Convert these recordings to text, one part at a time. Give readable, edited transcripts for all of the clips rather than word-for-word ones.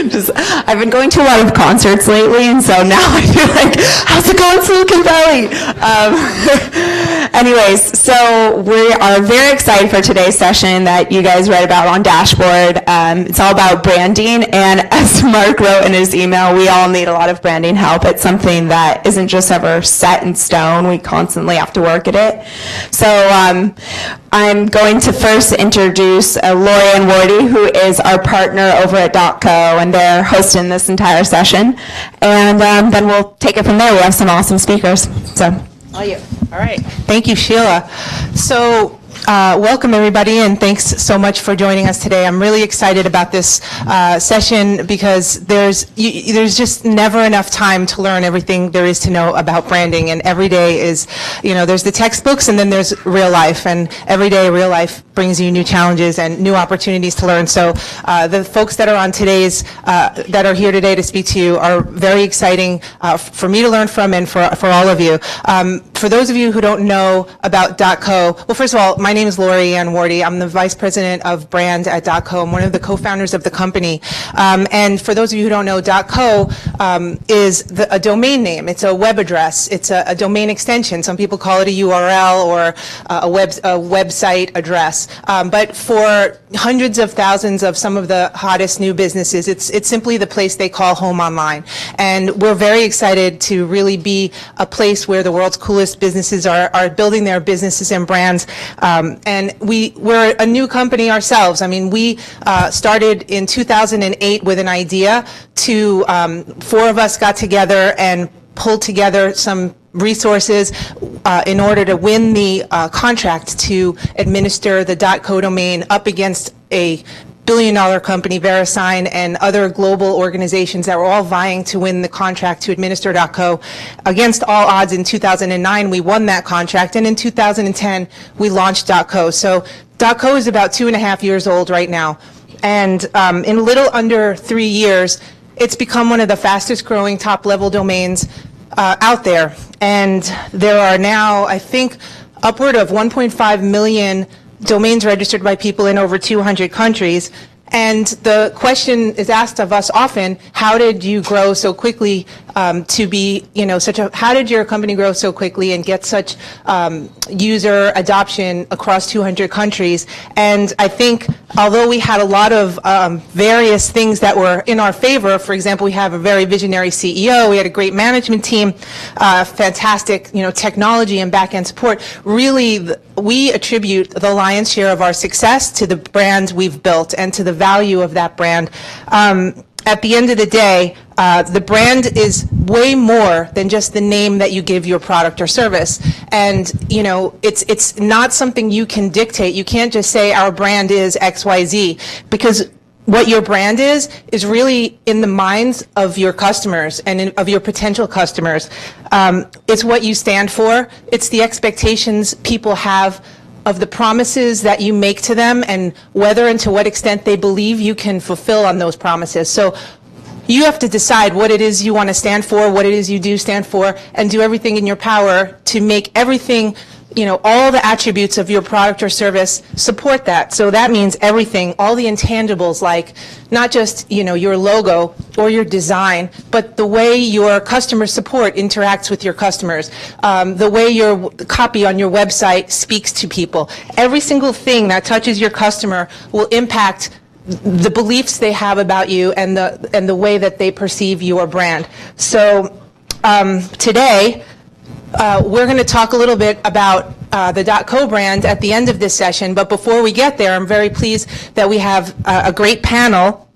I've been going to a lot of concerts lately, and so now I feel like, how's it going, Silicon Valley? Anyways, so we are very excited for today's session that you guys read about on Dashboard. It's all about branding, and as Mark wrote in his email, we all need a lot of branding help. It's something that isn't just ever set in stone. We constantly have to work at it. So I'm going to first introduce Anne Wardi, who is our partner over at .co, and they're hosting this entire session. And then we'll take it from there. We have some awesome speakers. So, all you. All right. Thank you, Sheila. So, welcome everybody, and thanks so much for joining us today. I'm really excited about this session because there's just never enough time to learn everything there is to know about branding, and every day is, there's the textbooks and then there's real life, and every day real life brings you new challenges and new opportunities to learn. So the folks that are on today's, that are here today to speak to you are very exciting for me to learn from and for all of you. For those of you who don't know about .co, well, first of all, my name is Anne Wardi. I'm the Vice President of Brand at .co. I'm one of the co-founders of the company. And for those of you who don't know, .co is a domain name. It's a web address. It's a domain extension. Some people call it a URL or a website address. But for hundreds of thousands of some of the hottest new businesses, it's simply the place they call home online. And we're very excited to really be a place where the world's coolest businesses are building their businesses and brands. And we're a new company ourselves. I mean, we started in 2008 with an idea to, four of us got together and pulled together some resources in order to win the contract to administer the .co domain up against a billion-dollar company, VeriSign, and other global organizations that were all vying to win the contract to administer .co. Against all odds, in 2009, we won that contract, and in 2010, we launched .co. So .co is about 2.5 years old right now, and in a little under 3 years, it's become one of the fastest-growing top-level domains out there. And there are now, I think, upward of 1.5 million domains registered by people in over 200 countries. And the question is asked of us often, how did you grow so quickly to be, how did your company grow so quickly and get such user adoption across 200 countries? And I think although we had a lot of various things that were in our favor, for example, we have a very visionary CEO, we had a great management team, fantastic, technology and back-end support. Really, we attribute the lion's share of our success to the brand we've built and to the value of that brand. At the end of the day, the brand is way more than just the name that you give your product or service. And, it's not something you can dictate. You can't just say our brand is XYZ, because what your brand is really in the minds of your customers and of your potential customers. It's what you stand for. It's the expectations people have of the promises that you make to them and whether and to what extent they believe you can fulfill on those promises. So you have to decide what it is you want to stand for, what it is you do stand for, and do everything in your power to make everything, all the attributes of your product or service support that. So that means everything, all the intangibles, like not just, your logo or your design, but the way your customer support interacts with your customers, the way your copy on your website speaks to people. Every single thing that touches your customer will impact the beliefs they have about you and the way that they perceive your brand. So today, we're going to talk a little bit about the .co brand at the end of this session, but before we get there, I'm very pleased that we have a great panel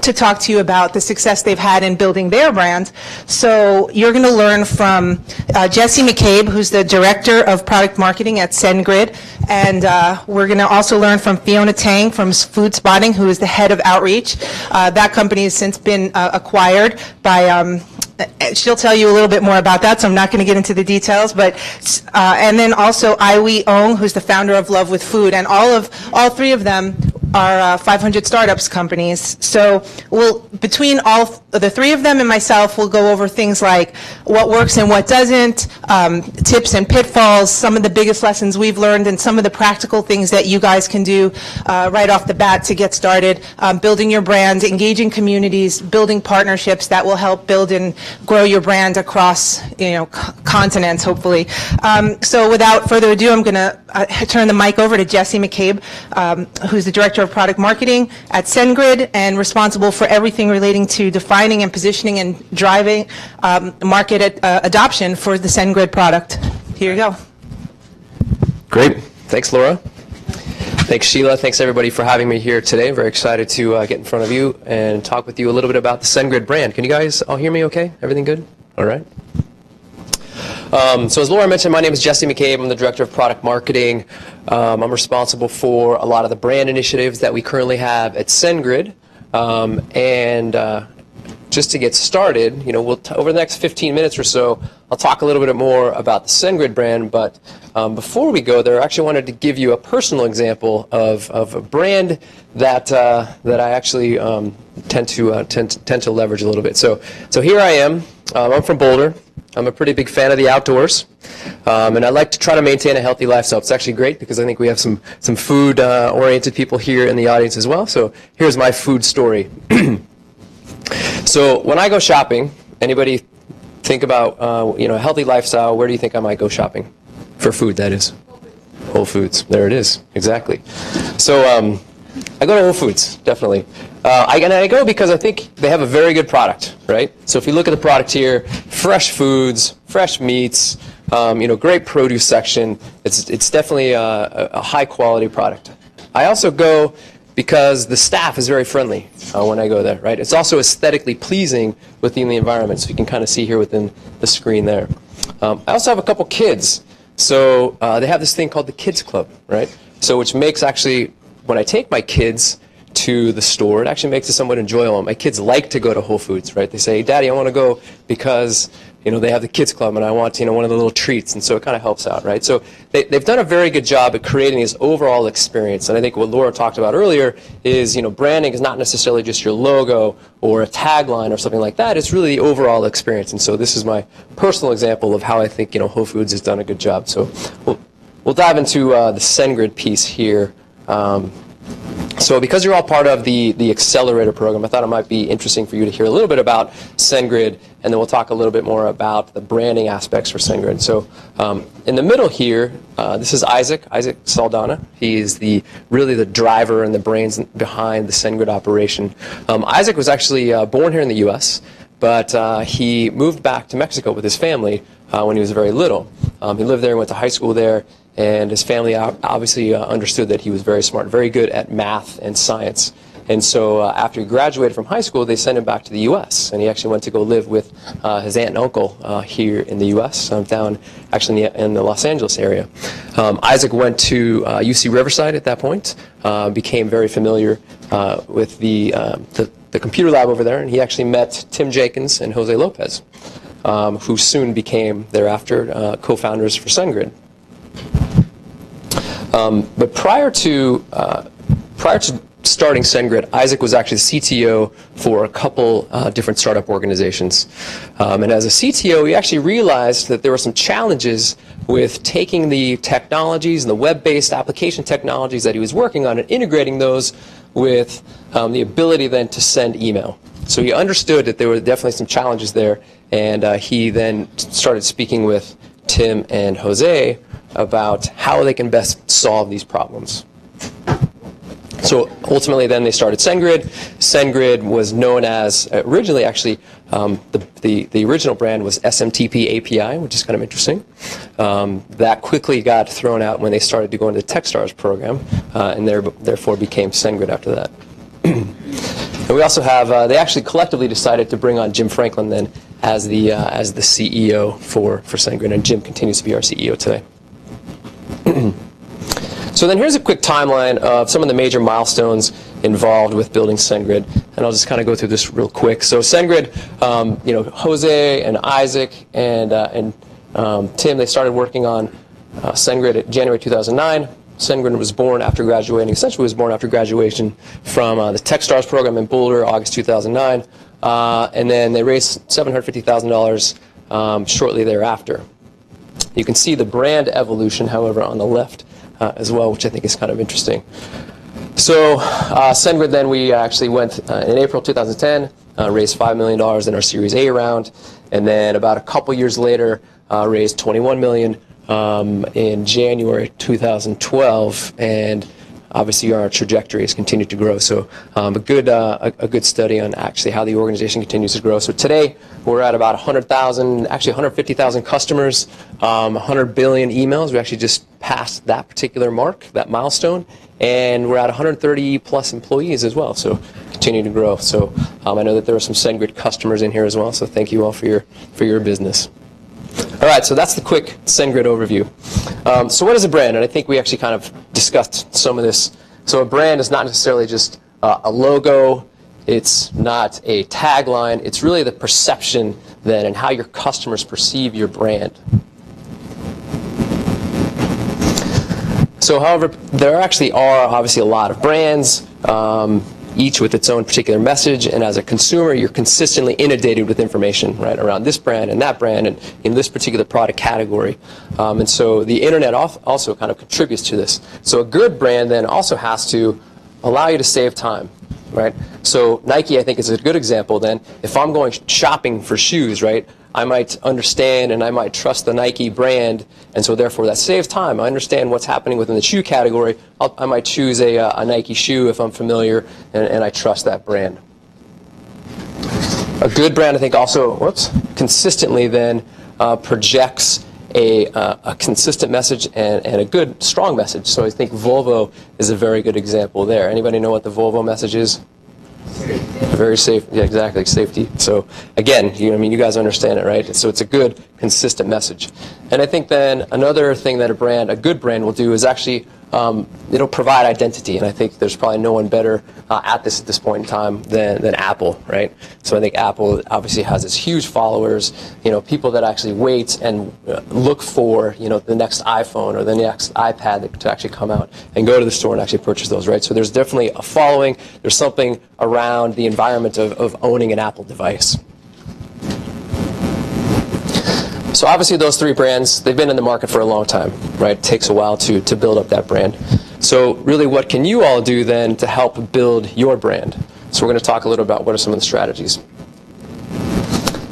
to talk to you about the success they've had in building their brand. So you're going to learn from Jesse McCabe, who's the Director of Product Marketing at SendGrid, and we're going to also learn from Fiona Tang from FoodSpotting, who is the Head of Outreach. That company has since been acquired by she'll tell you a little bit more about that, so I'm not going to get into the details. But and then also Aihui Ong, who's the founder of Love with Food, and all three of them our 500 startups companies. So between all the three of them and myself, we'll go over things like what works and what doesn't, tips and pitfalls, some of the biggest lessons we've learned, and some of the practical things that you guys can do right off the bat to get started, building your brand, engaging communities, building partnerships that will help build and grow your brand across, continents, hopefully. So without further ado, I'm going to turn the mic over to Jesse McCabe, who's the Director of Product Marketing at SendGrid and responsible for everything relating to defining and positioning and driving market adoption for the SendGrid product. Here you go. Great. Thanks, Laura. Thanks, Sheila. Thanks, everybody, for having me here today. I'm very excited to get in front of you and talk with you a little bit about the SendGrid brand. Can you guys all hear me okay? Everything good? All right. So as Laura mentioned, my name is Jesse McCabe. I'm the Director of Product Marketing. I'm responsible for a lot of the brand initiatives that we currently have at SendGrid. Just to get started, over the next 15 minutes or so, I'll talk a little bit more about the SendGrid brand. But before we go there, I actually wanted to give you a personal example of a brand that I actually tend to leverage a little bit. So here I am. I'm from Boulder. I'm a pretty big fan of the outdoors, and I like to try to maintain a healthy lifestyle. It's actually great because I think we have some food-oriented people here in the audience as well. So here's my food story. So when I go shopping, anybody think about a healthy lifestyle? Where do you think I might go shopping for food? That is Whole Foods. There it is. Exactly. So I go to Whole Foods, definitely. I go because I think they have a very good product, right? So if you look at the product here, fresh foods, fresh meats, great produce section. It's definitely a high quality product. I also go because the staff is very friendly when I go there, right? It's also aesthetically pleasing within the environment, so you can kind of see here within the screen there. I also have a couple kids, so they have this thing called the Kids Club, right? So which makes actually, when I take my kids to the store, it actually makes it somewhat enjoyable. My kids like to go to Whole Foods, right? They say, hey, Daddy, I want to go because they have the Kids Club and I want one of the little treats, and so it kind of helps out, right? So they've done a very good job at creating this overall experience, and I think what Laura talked about earlier is branding is not necessarily just your logo or a tagline or something like that. It's really the overall experience, and so this is my personal example of how I think Whole Foods has done a good job. So we'll dive into the SendGrid piece here. So because you're all part of the Accelerator program, I thought it might be interesting for you to hear a little bit about SendGrid, and then we'll talk a little bit more about the branding aspects for SendGrid. So in the middle here, this is Isaac Saldana. He is really the driver and the brains behind the SendGrid operation. Isaac was actually born here in the U.S., but he moved back to Mexico with his family when he was very little. He lived there and went to high school there. And his family obviously understood that he was very smart, very good at math and science. And so after he graduated from high school, they sent him back to the U.S. And he actually went to go live with his aunt and uncle here in the U.S., down actually in the Los Angeles area. Isaac went to UC Riverside at that point, became very familiar with the computer lab over there, and he actually met Tim Jenkins and Jose Lopez, who soon became thereafter co-founders for SendGrid. But prior to starting SendGrid, Isaac was actually the CTO for a couple different startup organizations. And as a CTO, he actually realized that there were some challenges with taking the technologies and the web-based application technologies that he was working on and integrating those with the ability then to send email. So he understood that there were definitely some challenges there, and he then started speaking with Tim and Jose about how they can best solve these problems. So ultimately then they started SendGrid. SendGrid was known as, originally actually, the original brand was SMTP API, which is kind of interesting. That quickly got thrown out when they started to go into the Techstars program, and therefore became SendGrid after that. And we also have, they actually collectively decided to bring on Jim Franklin then as the CEO for SendGrid, and Jim continues to be our CEO today. So then here's a quick timeline of some of the major milestones involved with building SendGrid, and I'll just kind of go through this real quick. So SendGrid, Jose and Isaac and Tim, they started working on SendGrid in January 2009. SendGrid was born after graduating, essentially was born after graduation from the TechStars program in Boulder, August 2009. And then they raised $750,000 shortly thereafter. You can see the brand evolution, however, on the left as well, which I think is kind of interesting. So SendGrid, then we actually went in April 2010, raised $5 million in our Series A round, and then about a couple years later, raised $21 million in January 2012, and obviously our trajectory has continued to grow. So a good study on actually how the organization continues to grow. So today we're at about 100,000, actually 150,000 customers, 100 billion emails. We actually just passed that particular mark, that milestone, and we're at 130 plus employees as well. So continue to grow. So I know that there are some SendGrid customers in here as well. So thank you all for your business. All right, so that's the quick SendGrid overview. So what is a brand? And I think we actually kind of discussed some of this. So a brand is not necessarily just a logo. It's not a tagline. It's really the perception then and how your customers perceive your brand. So however, there actually are obviously a lot of brands, each with its own particular message, and as a consumer, you're consistently inundated with information, right, around this brand and that brand and in this particular product category. And so the internet also kind of contributes to this. So a good brand then also has to allow you to save time, right? So Nike, I think, is a good example then. If I'm going shopping for shoes, right, I might understand and I might trust the Nike brand, and so therefore that saves time. I understand what's happening within the shoe category. I might choose a Nike shoe if I'm familiar and I trust that brand. A good brand, I think, also consistently then projects a consistent message and a good, strong message. So I think Volvo is a very good example there. Anybody know what the Volvo message is? Very safe. Yeah, exactly. Safety. So again, you guys understand it, right? So it's a good, consistent message. And I think then another thing that a good brand will do is actually it'll provide identity. And I think there's probably no one better at this point in time than Apple, right? So I think Apple obviously has its huge followers, people that actually wait and look for, the next iPhone or the next iPad to actually come out and go to the store and actually purchase those, right? So there's definitely a following. There's something around the environment of owning an Apple device. So obviously those three brands, they've been in the market for a long time, right? It takes a while to build up that brand. So really, what can you all do then to help build your brand? So we're going to talk a little about what are some of the strategies.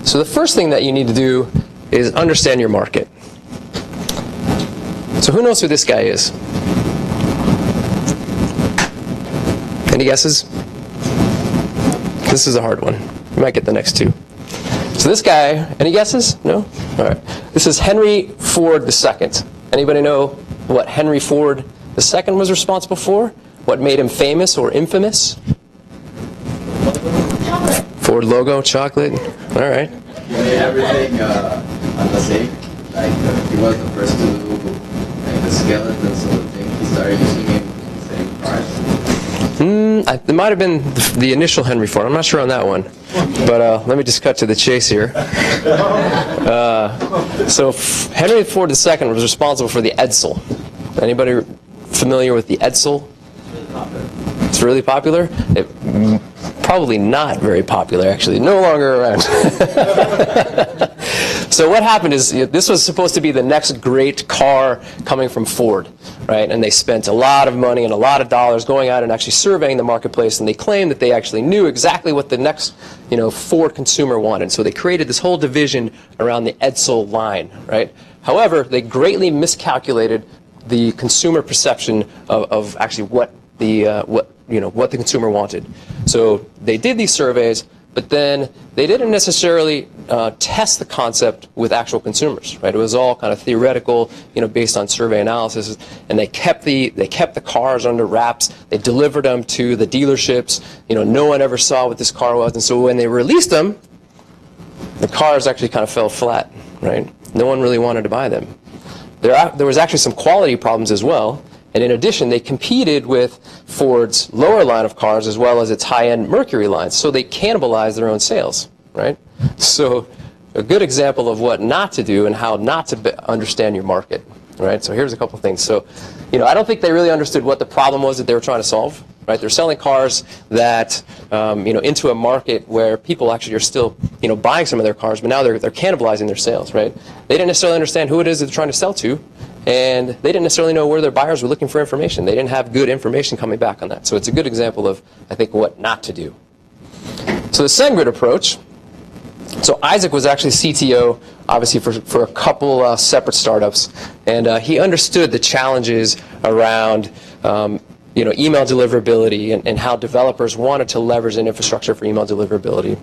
So the first thing that you need to do is understand your market. So who knows who this guy is? Any guesses? This is a hard one. You might get the next two. So this guy, any guesses? No? All right. This is Henry Ford II. Anybody know what Henry Ford II was responsible for? What made him famous or infamous? Ford logo, chocolate. All right. He made everything on the same. Like he was the first to make the skeletons of the thing. He started using it in the same price. It might have been the initial Henry Ford. I'm not sure on that one. But let me just cut to the chase here. So Henry Ford II was responsible for the Edsel. Anybody familiar with the Edsel? It's really popular? Probably not very popular, actually. No longer around. So what happened is this was supposed to be the next great car coming from Ford, right? And they spent a lot of money and a lot of dollars going out and actually surveying the marketplace, and they claimed that they actually knew exactly what the next, Ford consumer wanted. So they created this whole division around the Edsel line, right? However, they greatly miscalculated the consumer perception of actually what the consumer wanted. So they did these surveys, but then they didn't necessarily test the concept with actual consumers, right? It was all kind of theoretical, based on survey analysis, and they kept the cars under wraps. They delivered them to the dealerships. No one ever saw what this car was, and so when they released them, the cars actually kind of fell flat, right? No one really wanted to buy them. There was actually some quality problems as well. And in addition, they competed with Ford's lower line of cars as well as its high-end Mercury lines. So they cannibalized their own sales, right? So a good example of what not to do and how not to understand your market, right? So here's a couple things. So I don't think they really understood what the problem was that they were trying to solve. Right? They're selling cars that, into a market where people actually are still, buying some of their cars, but now they're cannibalizing their sales, right? They didn't necessarily understand who it is that they're trying to sell to, and they didn't necessarily know where their buyers were looking for information. They didn't have good information coming back on that. So it's a good example of, I think, what not to do. So the SendGrid approach. So Isaac was actually CTO, obviously, for a couple separate startups, and he understood the challenges around email deliverability and how developers wanted to leverage an infrastructure for email deliverability.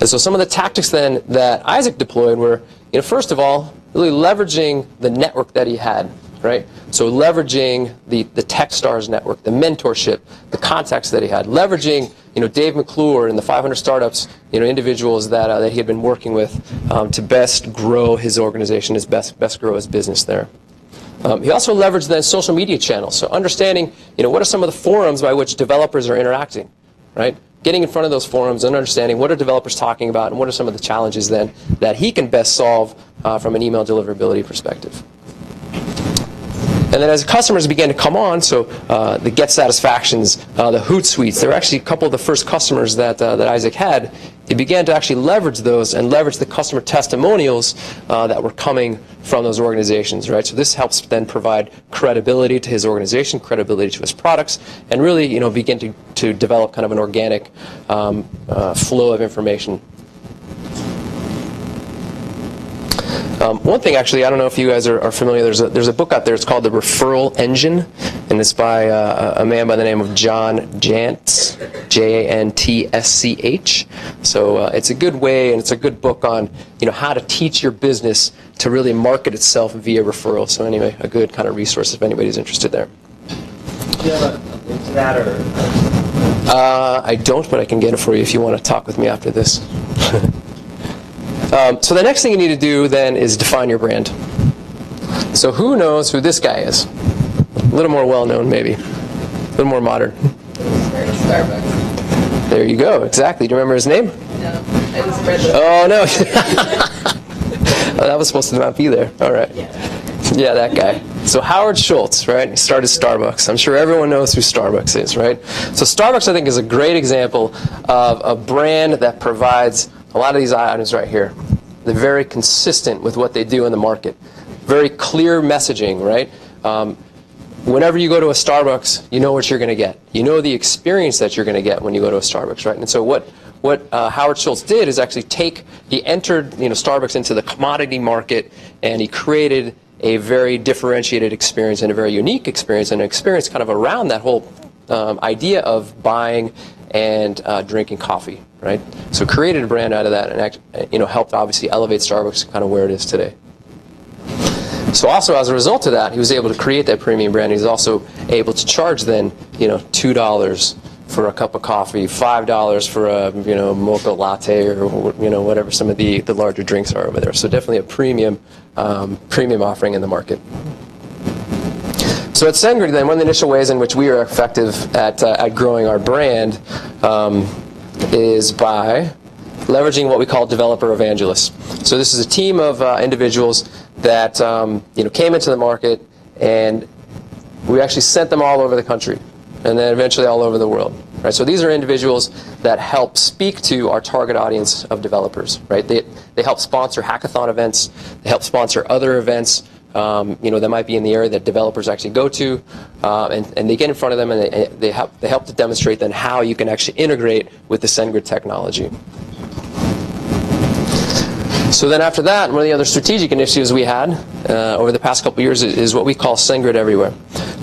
And so some of the tactics then that Isaac deployed were, first of all, really leveraging the network that he had, right? So leveraging the Techstars network, the mentorship, the contacts that he had, leveraging, Dave McClure and the 500 startups, individuals that he had been working with to best grow his organization, best grow his business there. He also leveraged then social media channels, so understanding, what are some of the forums by which developers are interacting, right? Getting in front of those forums and understanding what are developers talking about and what are some of the challenges then that he can best solve from an email deliverability perspective. And then as customers began to come on, so the Get Satisfactions, the Hootsuites, they were actually a couple of the first customers that Isaac had. He began to actually leverage those and leverage the customer testimonials that were coming from those organizations, right? So this helps then provide credibility to his organization, credibility to his products, and really, begin to develop kind of an organic flow of information. One thing, actually, I don't know if you guys are familiar. There's a book out there. It's called The Referral Engine, and it's by a man by the name of John Jantsch, Jantsch. So it's a good way, and it's a good book on how to teach your business to really market itself via referral. So anyway, a good kind of resource if anybody's interested there. Do you have a link to that, or? I don't, but I can get it for you if you want to talk with me after this. So the next thing you need to do then is define your brand. So who knows who this guy is? A little more well-known, maybe. A little more modern. Starbucks. There you go. Exactly. Do you remember his name? No, I just read the. Oh, no. Oh, that was supposed to not be there. All right. Yeah, that guy. So Howard Schultz, right? He started Starbucks. I'm sure everyone knows who Starbucks is, right? So Starbucks, I think, is a great example of a brand that provides a lot of these items right here. They're very consistent with what they do in the market. Very clear messaging, right? Whenever you go to a Starbucks, you know what you're going to get. You know the experience that you're going to get when you go to a Starbucks, right? And so what Howard Schultz did is actually he entered Starbucks into the commodity market, and he created a very differentiated experience and a very unique experience, and an experience kind of around that whole idea of buying and drinking coffee, right? So created a brand out of that, and helped obviously elevate Starbucks to kind of where it is today. So also as a result of that, he was able to create that premium brand. He's also able to charge then, $2 for a cup of coffee, $5 for a mocha latte, or whatever some of the larger drinks are over there. So definitely a premium offering in the market. So at SendGrid, then, one of the initial ways in which we are effective at growing our brand is by leveraging what we call developer evangelists. So this is a team of individuals that came into the market, and we actually sent them all over the country, and then eventually all over the world. Right? So these are individuals that help speak to our target audience of developers. Right? They help sponsor hackathon events. They help sponsor other events. That might be in the area that developers actually go to, and they get in front of them, and they help to demonstrate then how you can actually integrate with the SendGrid technology. So then after that, one of the other strategic initiatives we had over the past couple of years is what we call SendGrid Everywhere.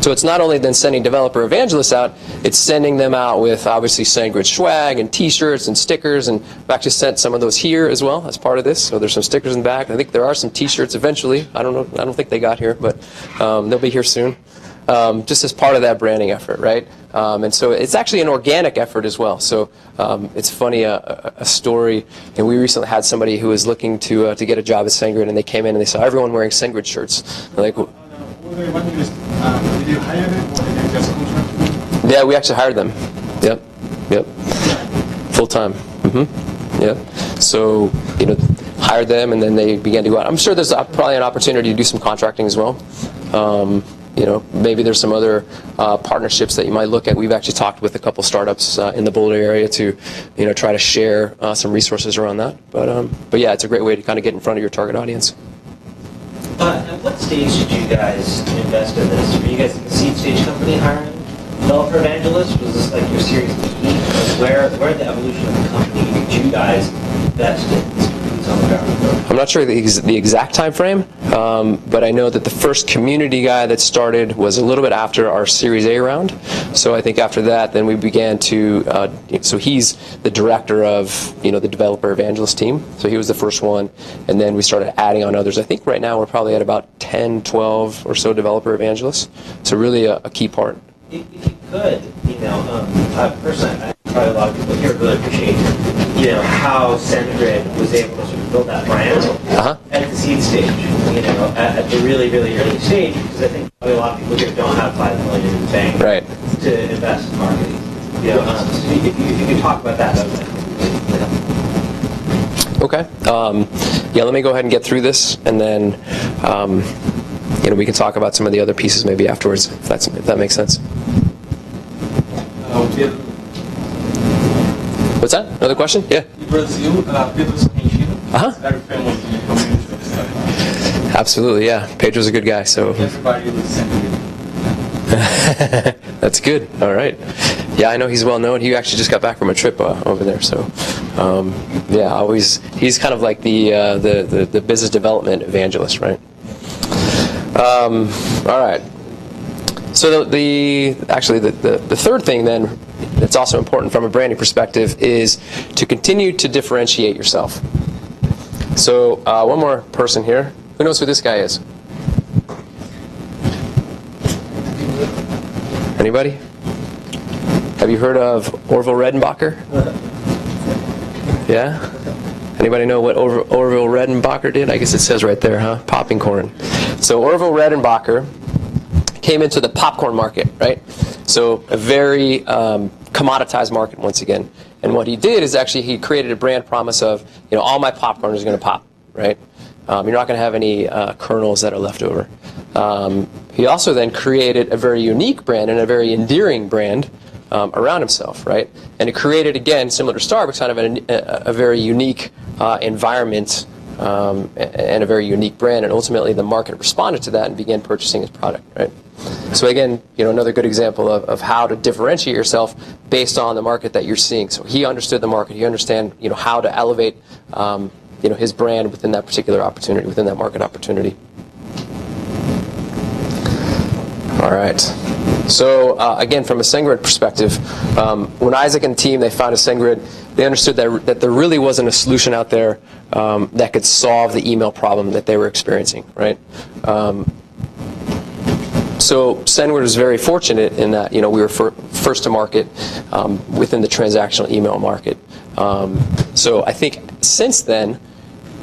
So it's not only then sending developer evangelists out, it's sending them out with obviously SendGrid swag and T-shirts and stickers, and we've actually sent some of those here as well as part of this. So there's some stickers in the back. I think there are some T-shirts eventually. I don't know. I don't think they got here, but they'll be here soon. Just as part of that branding effort, right? And so it's actually an organic effort as well. So it's funny, a story, and we recently had somebody who was looking to get a job at SendGrid, and they came in and they saw everyone wearing SendGrid shirts. They're like, did you hire them, or did you just contract them? yeah, we actually hired them. Yep. Full time. Yep. So hired them, and then they began to go out. I'm sure there's probably an opportunity to do some contracting as well. maybe there's some other partnerships that you might look at. We've actually talked with a couple startups in the Boulder area to, try to share some resources around that. But yeah, it's a great way to kind of get in front of your target audience. At what stage did you guys invest in this? Were you guys in the seed stage company hiring developer evangelists? Was this like your Series B? Where in the evolution of the company did you guys invest in boots on the ground? I'm not sure the exact time frame, but I know that the first community guy that started was a little bit after our Series A round. So I think after that, then we began to, so he's the director of, the developer evangelist team. So he was the first one, and then we started adding on others. I think right now we're probably at about 10, 12 or so developer evangelists. So really a key part. If you could, personally, I probably a lot of people here really appreciate, how SendGrid was able to sort of build that brand at the seed stage, at the really, really early stage, because I think probably a lot of people here don't have $5 million in the bank to invest in marketing. So if you could talk about that would be Okay. Yeah, let me go ahead and get through this, and then we can talk about some of the other pieces maybe afterwards, if that makes sense. What's that? Another question? Yeah. In Brazil, Pedro's Argentina is very famous in the community. Absolutely, yeah. Pedro's a good guy, so. Everybody was SendGrid. That's good. All right. Yeah, I know he's well known. He actually just got back from a trip over there, so yeah, he's kind of like the business development evangelist, right? All right. So the third thing then that's also important from a branding perspective is to continue to differentiate yourself. So one more person here. Who knows who this guy is? Anybody? Have you heard of Orville Redenbacher? Yeah? Anybody know what Orville Redenbacher did? I guess it says right there, huh? Popping corn. So Orville Redenbacher came into the popcorn market, right? So a very commoditized market once again. And what he did is actually he created a brand promise of, all my popcorn is going to pop, right? You're not going to have any kernels that are left over. He also then created a very unique brand and a very endearing brand around himself, right? And it created, again, similar to Starbucks, kind of a very unique environment and a very unique brand. And ultimately, the market responded to that and began purchasing his product, right? So again, another good example of how to differentiate yourself based on the market that you're seeing. So he understood the market. He understood, how to elevate, his brand within that particular opportunity, within that market opportunity. All right. So again, from a SendGrid perspective, when Isaac and the team, they founded SendGrid, they understood that there really wasn't a solution out there that could solve the email problem that they were experiencing, right? So SendGrid was very fortunate in that we were first to market within the transactional email market. So I think since then,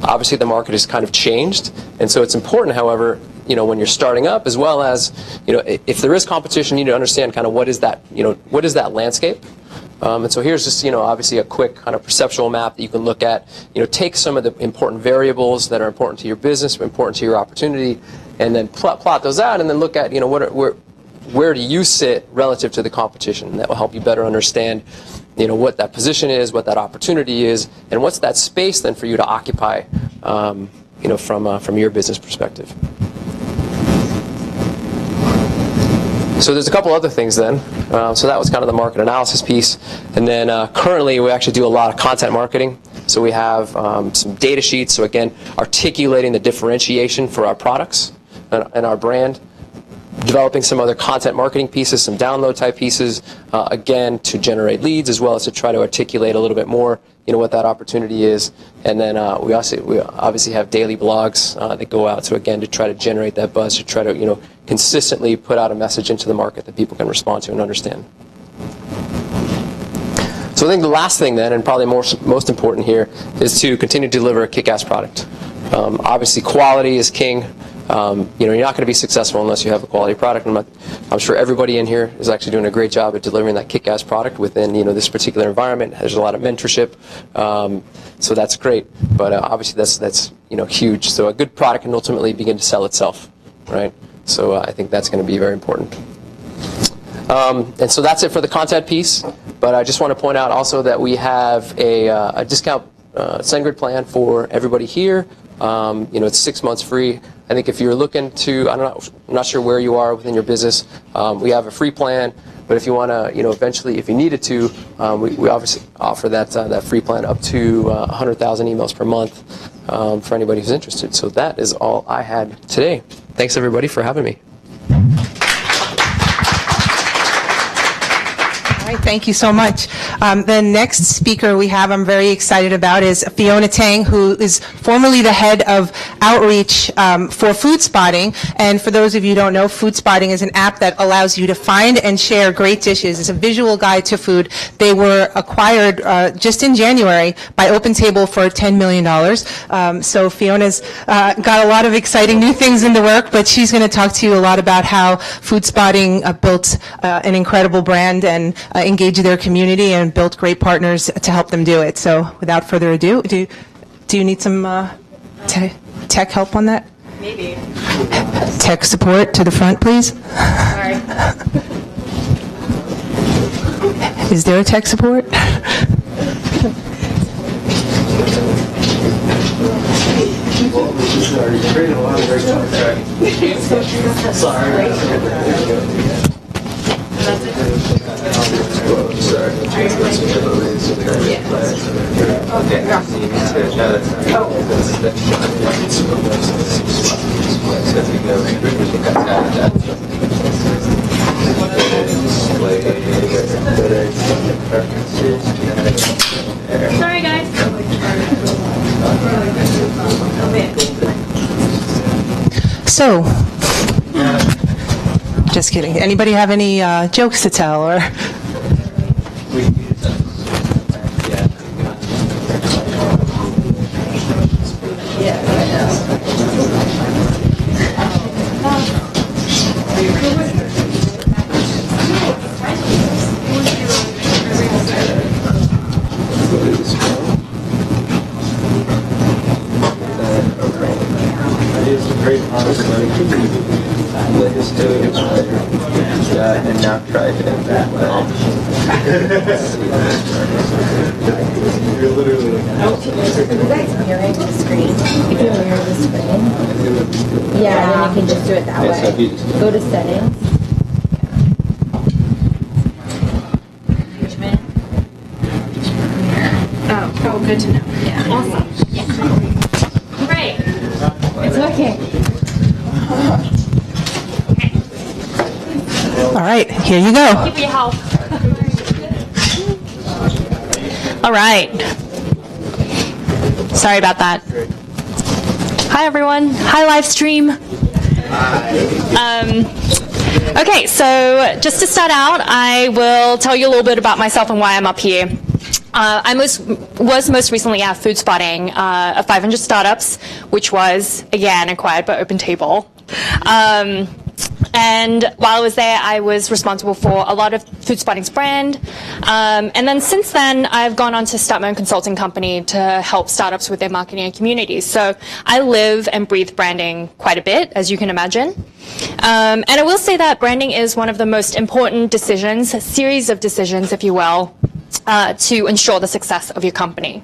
obviously the market has kind of changed, and so it's important, however, when you're starting up, as well as if there is competition, you need to understand kind of what is that landscape. And so here's just obviously a quick kind of perceptual map that you can look at. Take some of the important variables that are important to your business, important to your opportunity, and then plot those out, and then look at where do you sit relative to the competition. And that will help you better understand what that position is, what that opportunity is, and what's that space then for you to occupy from your business perspective. So there's a couple other things then. So that was kind of the market analysis piece. And then currently we actually do a lot of content marketing. So we have some data sheets. So again, articulating the differentiation for our products and our brand. Developing some other content marketing pieces, some download type pieces, again, to generate leads, as well as to try to articulate a little bit more, what that opportunity is. And then we obviously have daily blogs that go out, so again, to try to generate that buzz, to try to, consistently put out a message into the market that people can respond to and understand. So I think the last thing then, and probably most important here, is to continue to deliver a kick-ass product. Obviously, quality is king. You're not going to be successful unless you have a quality product. I'm sure everybody in here is actually doing a great job at delivering that kick-ass product within this particular environment. There's a lot of mentorship, so that's great. But obviously that's huge. So a good product can ultimately begin to sell itself, right? So I think that's going to be very important. And so that's it for the content piece. But I just want to point out also that we have a discount SendGrid plan for everybody here. It's 6 months free. I think if you're looking to, I'm not sure where you are within your business, we have a free plan. But if you want to, eventually, if you needed to, we obviously offer that free plan up to 100,000 emails per month for anybody who's interested. So that is all I had today. Thanks everybody for having me. Thank you so much. The next speaker we have, I'm very excited about, is Fiona Tang, who is formerly the head of outreach for FoodSpotting. And for those of you who don't know, FoodSpotting is an app that allows you to find and share great dishes. It's a visual guide to food. They were acquired just in January by OpenTable for $10 million. So Fiona's got a lot of exciting new things in the work, but she's going to talk to you a lot about how FoodSpotting built an incredible brand and engaged their community and built great partners to help them do it. So without further ado, do you need some tech help on that? Maybe. Tech support to the front, please. Sorry. Is there a tech support? Sorry, guys. So, just kidding. Anybody have any jokes to tell or? And now try it that way. You're literally like, You guys mirroring the screen. If you mirror the screen, yeah, then you can just do it that way. Go to settings. Oh, good to know. Yeah. Awesome. Great. It's okay. All right, here you go. Thank you for your help. All right. Sorry about that. Hi, everyone. Hi, live stream. Okay, so just to start out, I will tell you a little bit about myself and why I'm up here. I was most recently at FoodSpotting of 500 Startups, which was, again, acquired by OpenTable. And while I was there, I was responsible for a lot of FoodSpotting's brand. And then since then, I've gone on to start my own consulting company to help startups with their marketing and communities. So I live and breathe branding quite a bit, as you can imagine. And I will say that branding is one of the most important decisions, a series of decisions, if you will, to ensure the success of your company.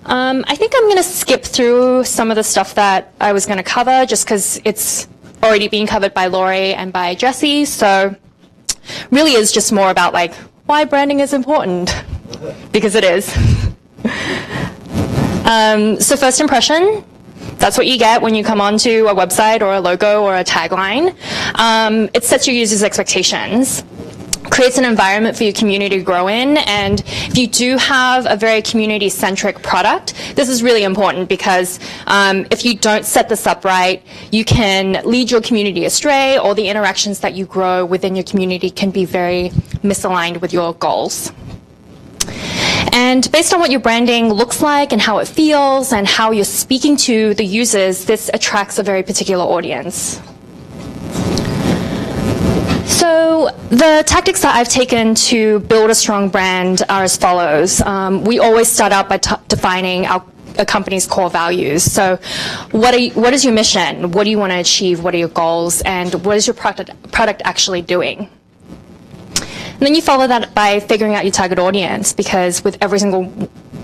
I think I'm going to skip through some of the stuff that I was going to cover just because it's already being covered by Lori and by Jesse, so really is just more about like why branding is important, because it is. So first impression, that's what you get when you come onto a website or a logo or a tagline. It sets your users' expectations, creates an environment for your community to grow in, and if you do have a very community-centric product, this is really important because if you don't set this up right, you can lead your community astray, or the interactions that you grow within your community can be very misaligned with your goals. And based on what your branding looks like and how it feels and how you're speaking to the users, this attracts a very particular audience. So the tactics that I've taken to build a strong brand are as follows. We always start out by defining our a company's core values. So what is your mission? What do you want to achieve? What are your goals? And what is your product actually doing? And then you follow that by figuring out your target audience, because with every single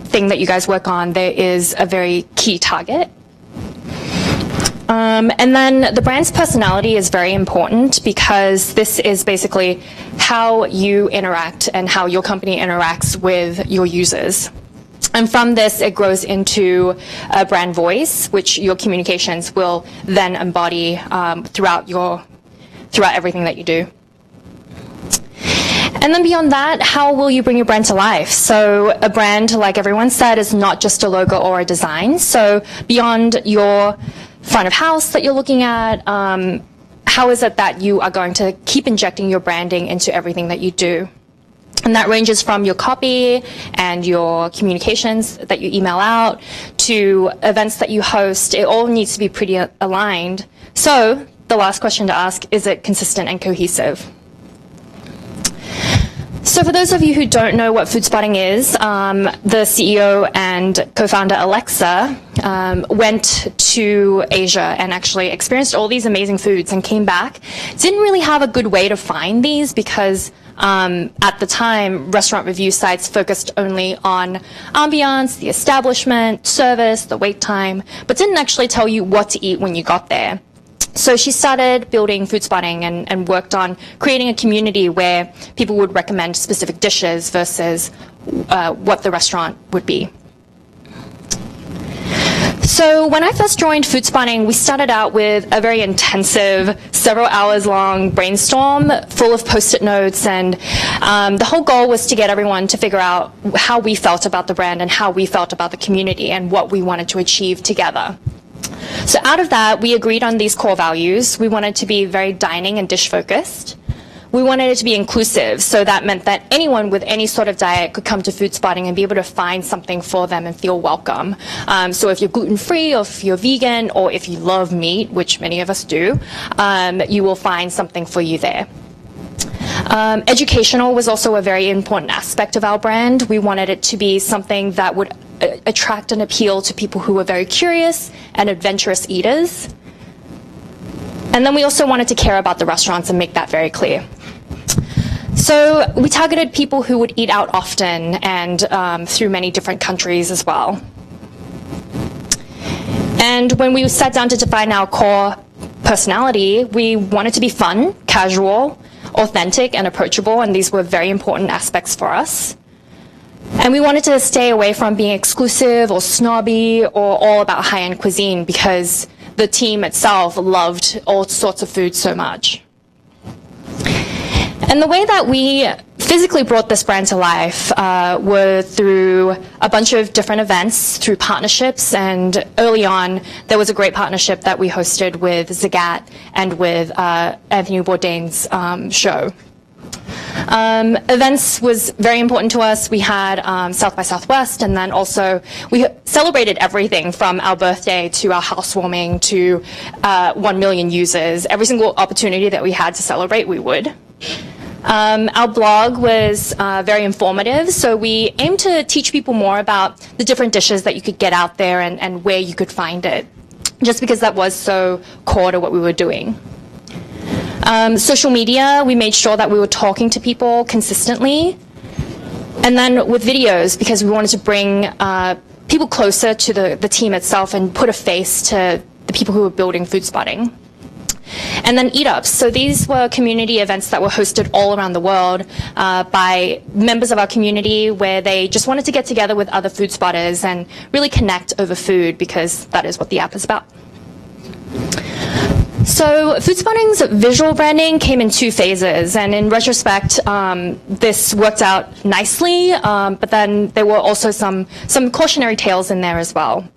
thing that you guys work on, there is a very key target. And then the brand's personality is very important, because this is basically how you interact and how your company interacts with your users. And from this, it grows into a brand voice, which your communications will then embody throughout everything that you do. And then beyond that, how will you bring your brand to life? So a brand, like everyone said, is not just a logo or a design. So beyond your front of house that you're looking at, how is it that you are going to keep injecting your branding into everything that you do? And that ranges from your copy and your communications that you email out to events that you host. It all needs to be pretty aligned. So the last question to ask, is it consistent and cohesive? So for those of you who don't know what FoodSpotting is, the CEO and co-founder Alexa went to Asia and actually experienced all these amazing foods and came back. Didn't really have a good way to find these, because at the time, restaurant review sites focused only on ambiance, the establishment, service, the wait time, but didn't actually tell you what to eat when you got there. So she started building FoodSpotting and worked on creating a community where people would recommend specific dishes versus what the restaurant would be. So when I first joined FoodSpotting, we started out with a very intensive, several hours long brainstorm full of Post-it notes, and the whole goal was to get everyone to figure out how we felt about the brand and how we felt about the community and what we wanted to achieve together. So out of that, we agreed on these core values. We wanted to be very dining and dish focused. We wanted it to be inclusive, so that meant that anyone with any sort of diet could come to FoodSpotting and be able to find something for them and feel welcome. So if you're gluten-free, or if you're vegan, or if you love meat, which many of us do, you will find something for you there. Educational was also a very important aspect of our brand. We wanted it to be something that would attract and appeal to people who are very curious and adventurous eaters. And then we also wanted to care about the restaurants and make that very clear. So we targeted people who would eat out often and through many different countries as well. And when we sat down to define our core personality, we wanted to be fun, casual, authentic, and approachable, and these were very important aspects for us. And we wanted to stay away from being exclusive or snobby or all about high-end cuisine, because the team itself loved all sorts of food so much. And the way that we physically brought this brand to life were through a bunch of different events, through partnerships, and early on there was a great partnership that we hosted with Zagat and with Anthony Bourdain's show. Events was very important to us. We had South by Southwest, and then also we celebrated everything from our birthday to our housewarming to 1 million users. Every single opportunity that we had to celebrate, we would. Our blog was very informative, so we aimed to teach people more about the different dishes that you could get out there and where you could find it, just because that was so core to what we were doing. Social media, we made sure that we were talking to people consistently. And then with videos, because we wanted to bring people closer to the team itself and put a face to the people who were building FoodSpotting. And then eat-ups. So these were community events that were hosted all around the world by members of our community, where they just wanted to get together with other food spotters and really connect over food, because that is what the app is about. So FoodSpotting's visual branding came in 2 phases, and in retrospect, this worked out nicely, but then there were also some cautionary tales in there as well.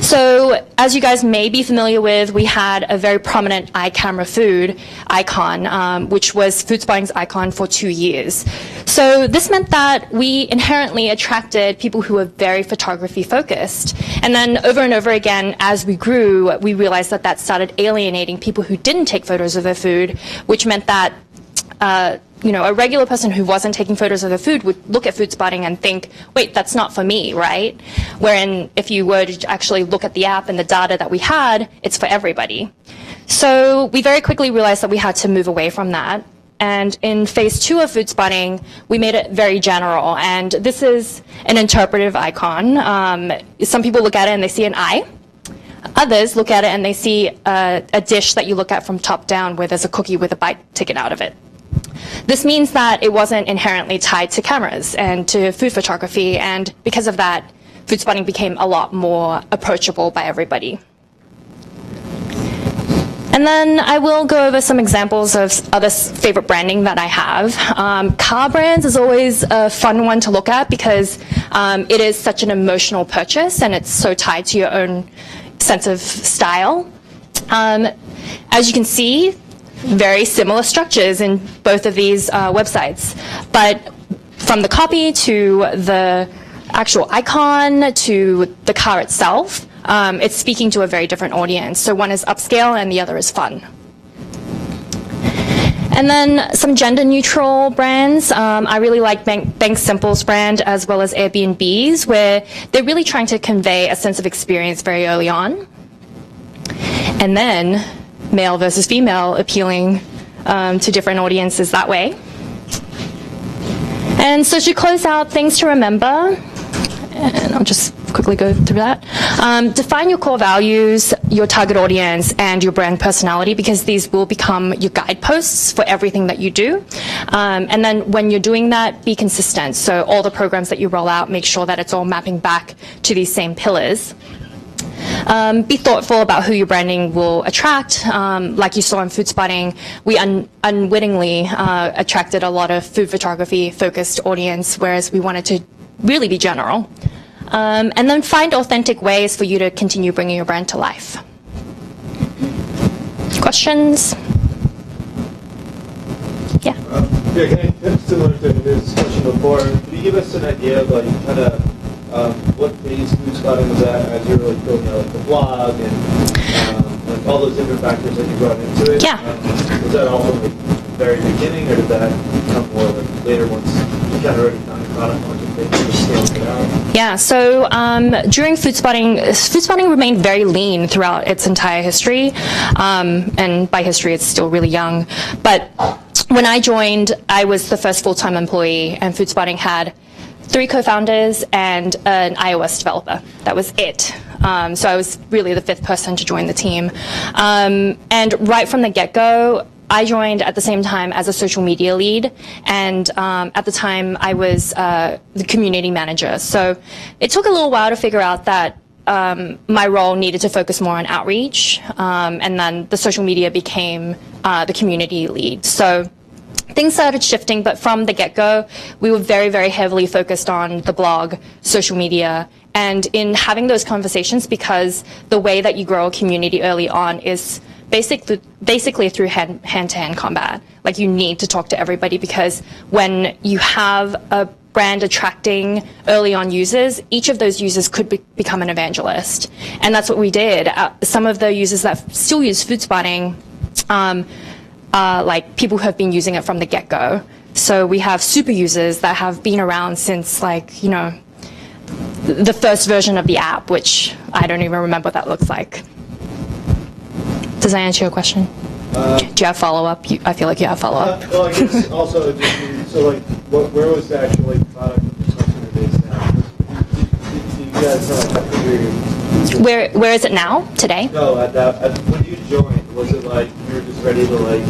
So as you guys may be familiar with, we had a very prominent iCamera food icon, which was FoodSpotting's icon for 2 years. So this meant that we inherently attracted people who were very photography focused. And then over and over again, as we grew, we realized that that started alienating people who didn't take photos of their food, which meant that a regular person who wasn't taking photos of the food would look at FoodSpotting and think, wait, that's not for me, right? Wherein if you were to actually look at the app and the data that we had, it's for everybody. So we very quickly realized that we had to move away from that. And in phase 2 of FoodSpotting, we made it very general. And this is an interpretive icon. Some people look at it and they see an eye. Others look at it and they see a dish that you look at from top down where there's a cookie with a bite taken out of it. This means that it wasn't inherently tied to cameras and to food photography, and because of that, FoodSpotting became a lot more approachable by everybody. And then I will go over some examples of other favorite branding that I have. Car brands is always a fun one to look at because it is such an emotional purchase and it's so tied to your own sense of style. As you can see, very similar structures in both of these websites, but from the copy to the actual icon to the car itself, it's speaking to a very different audience. So one is upscale and the other is fun. And then some gender neutral brands. I really like Bank Simple's brand as well as Airbnb's, where they're really trying to convey a sense of experience very early on. And then male versus female, appealing to different audiences that way. And so to close out, things to remember, and I'll just quickly go through that. Define your core values, your target audience, and your brand personality, because these will become your guideposts for everything that you do. And then when you're doing that, be consistent. So all the programs that you roll out, make sure that it's all mapping back to these same pillars. Be thoughtful about who your branding will attract. Like you saw in FoodSpotting, we unwittingly attracted a lot of food photography focused audience, whereas we wanted to really be general. And then find authentic ways for you to continue bringing your brand to life. Questions? Yeah. Yeah, similar to this question before, could you give us an idea of like kind of what phase FoodSpotting was at as you were like building out like the blog and like all those different factors that you brought into it? Yeah. Was that all from the very beginning, or did that come more like later once you kind of already found your product market fit and scaled it out? Yeah, so during FoodSpotting remained very lean throughout its entire history, and by history it's still really young. But when I joined, I was the first full-time employee, and FoodSpotting had 3 co-founders and an iOS developer. That was it. So I was really the 5th person to join the team. And right from the get-go, I joined at the same time as a social media lead, and at the time I was the community manager. So it took a little while to figure out that my role needed to focus more on outreach, and then the social media became the community lead. So things started shifting, but from the get-go, we were very, very heavily focused on the blog, social media, and in having those conversations, because the way that you grow a community early on is basically through hand-to-hand combat. Like, you need to talk to everybody, because when you have a brand attracting early on users, each of those users could become an evangelist. And that's what we did. Some of the users that still use FoodSpotting, like people who have been using it from the get-go. So we have super users that have been around since, like, you know, the first version of the app, which I don't even remember what that looks like. Does that answer your question? Do you have follow-up? I feel like you have follow-up. Well, I guess also, so like, where was the actual like, product of the customer base now? Do you guys know, like, Where is it now, today? No, when you joined, was it like you were just ready to like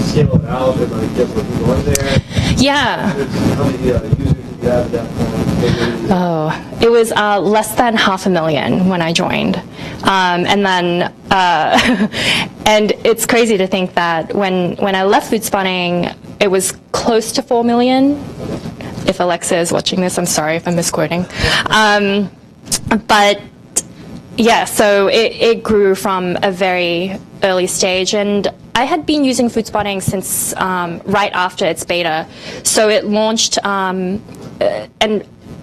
scale it out and like get more people in there? Yeah. How many users did you have at that point? Oh, it was less than 500,000 when I joined. And then, and it's crazy to think that when I left FoodSpotting, it was close to 4 million. If Alexa is watching this, I'm sorry if I'm misquoting. But yeah, so it grew from a very early stage, and I had been using FoodSpotting since right after its beta. So it launched and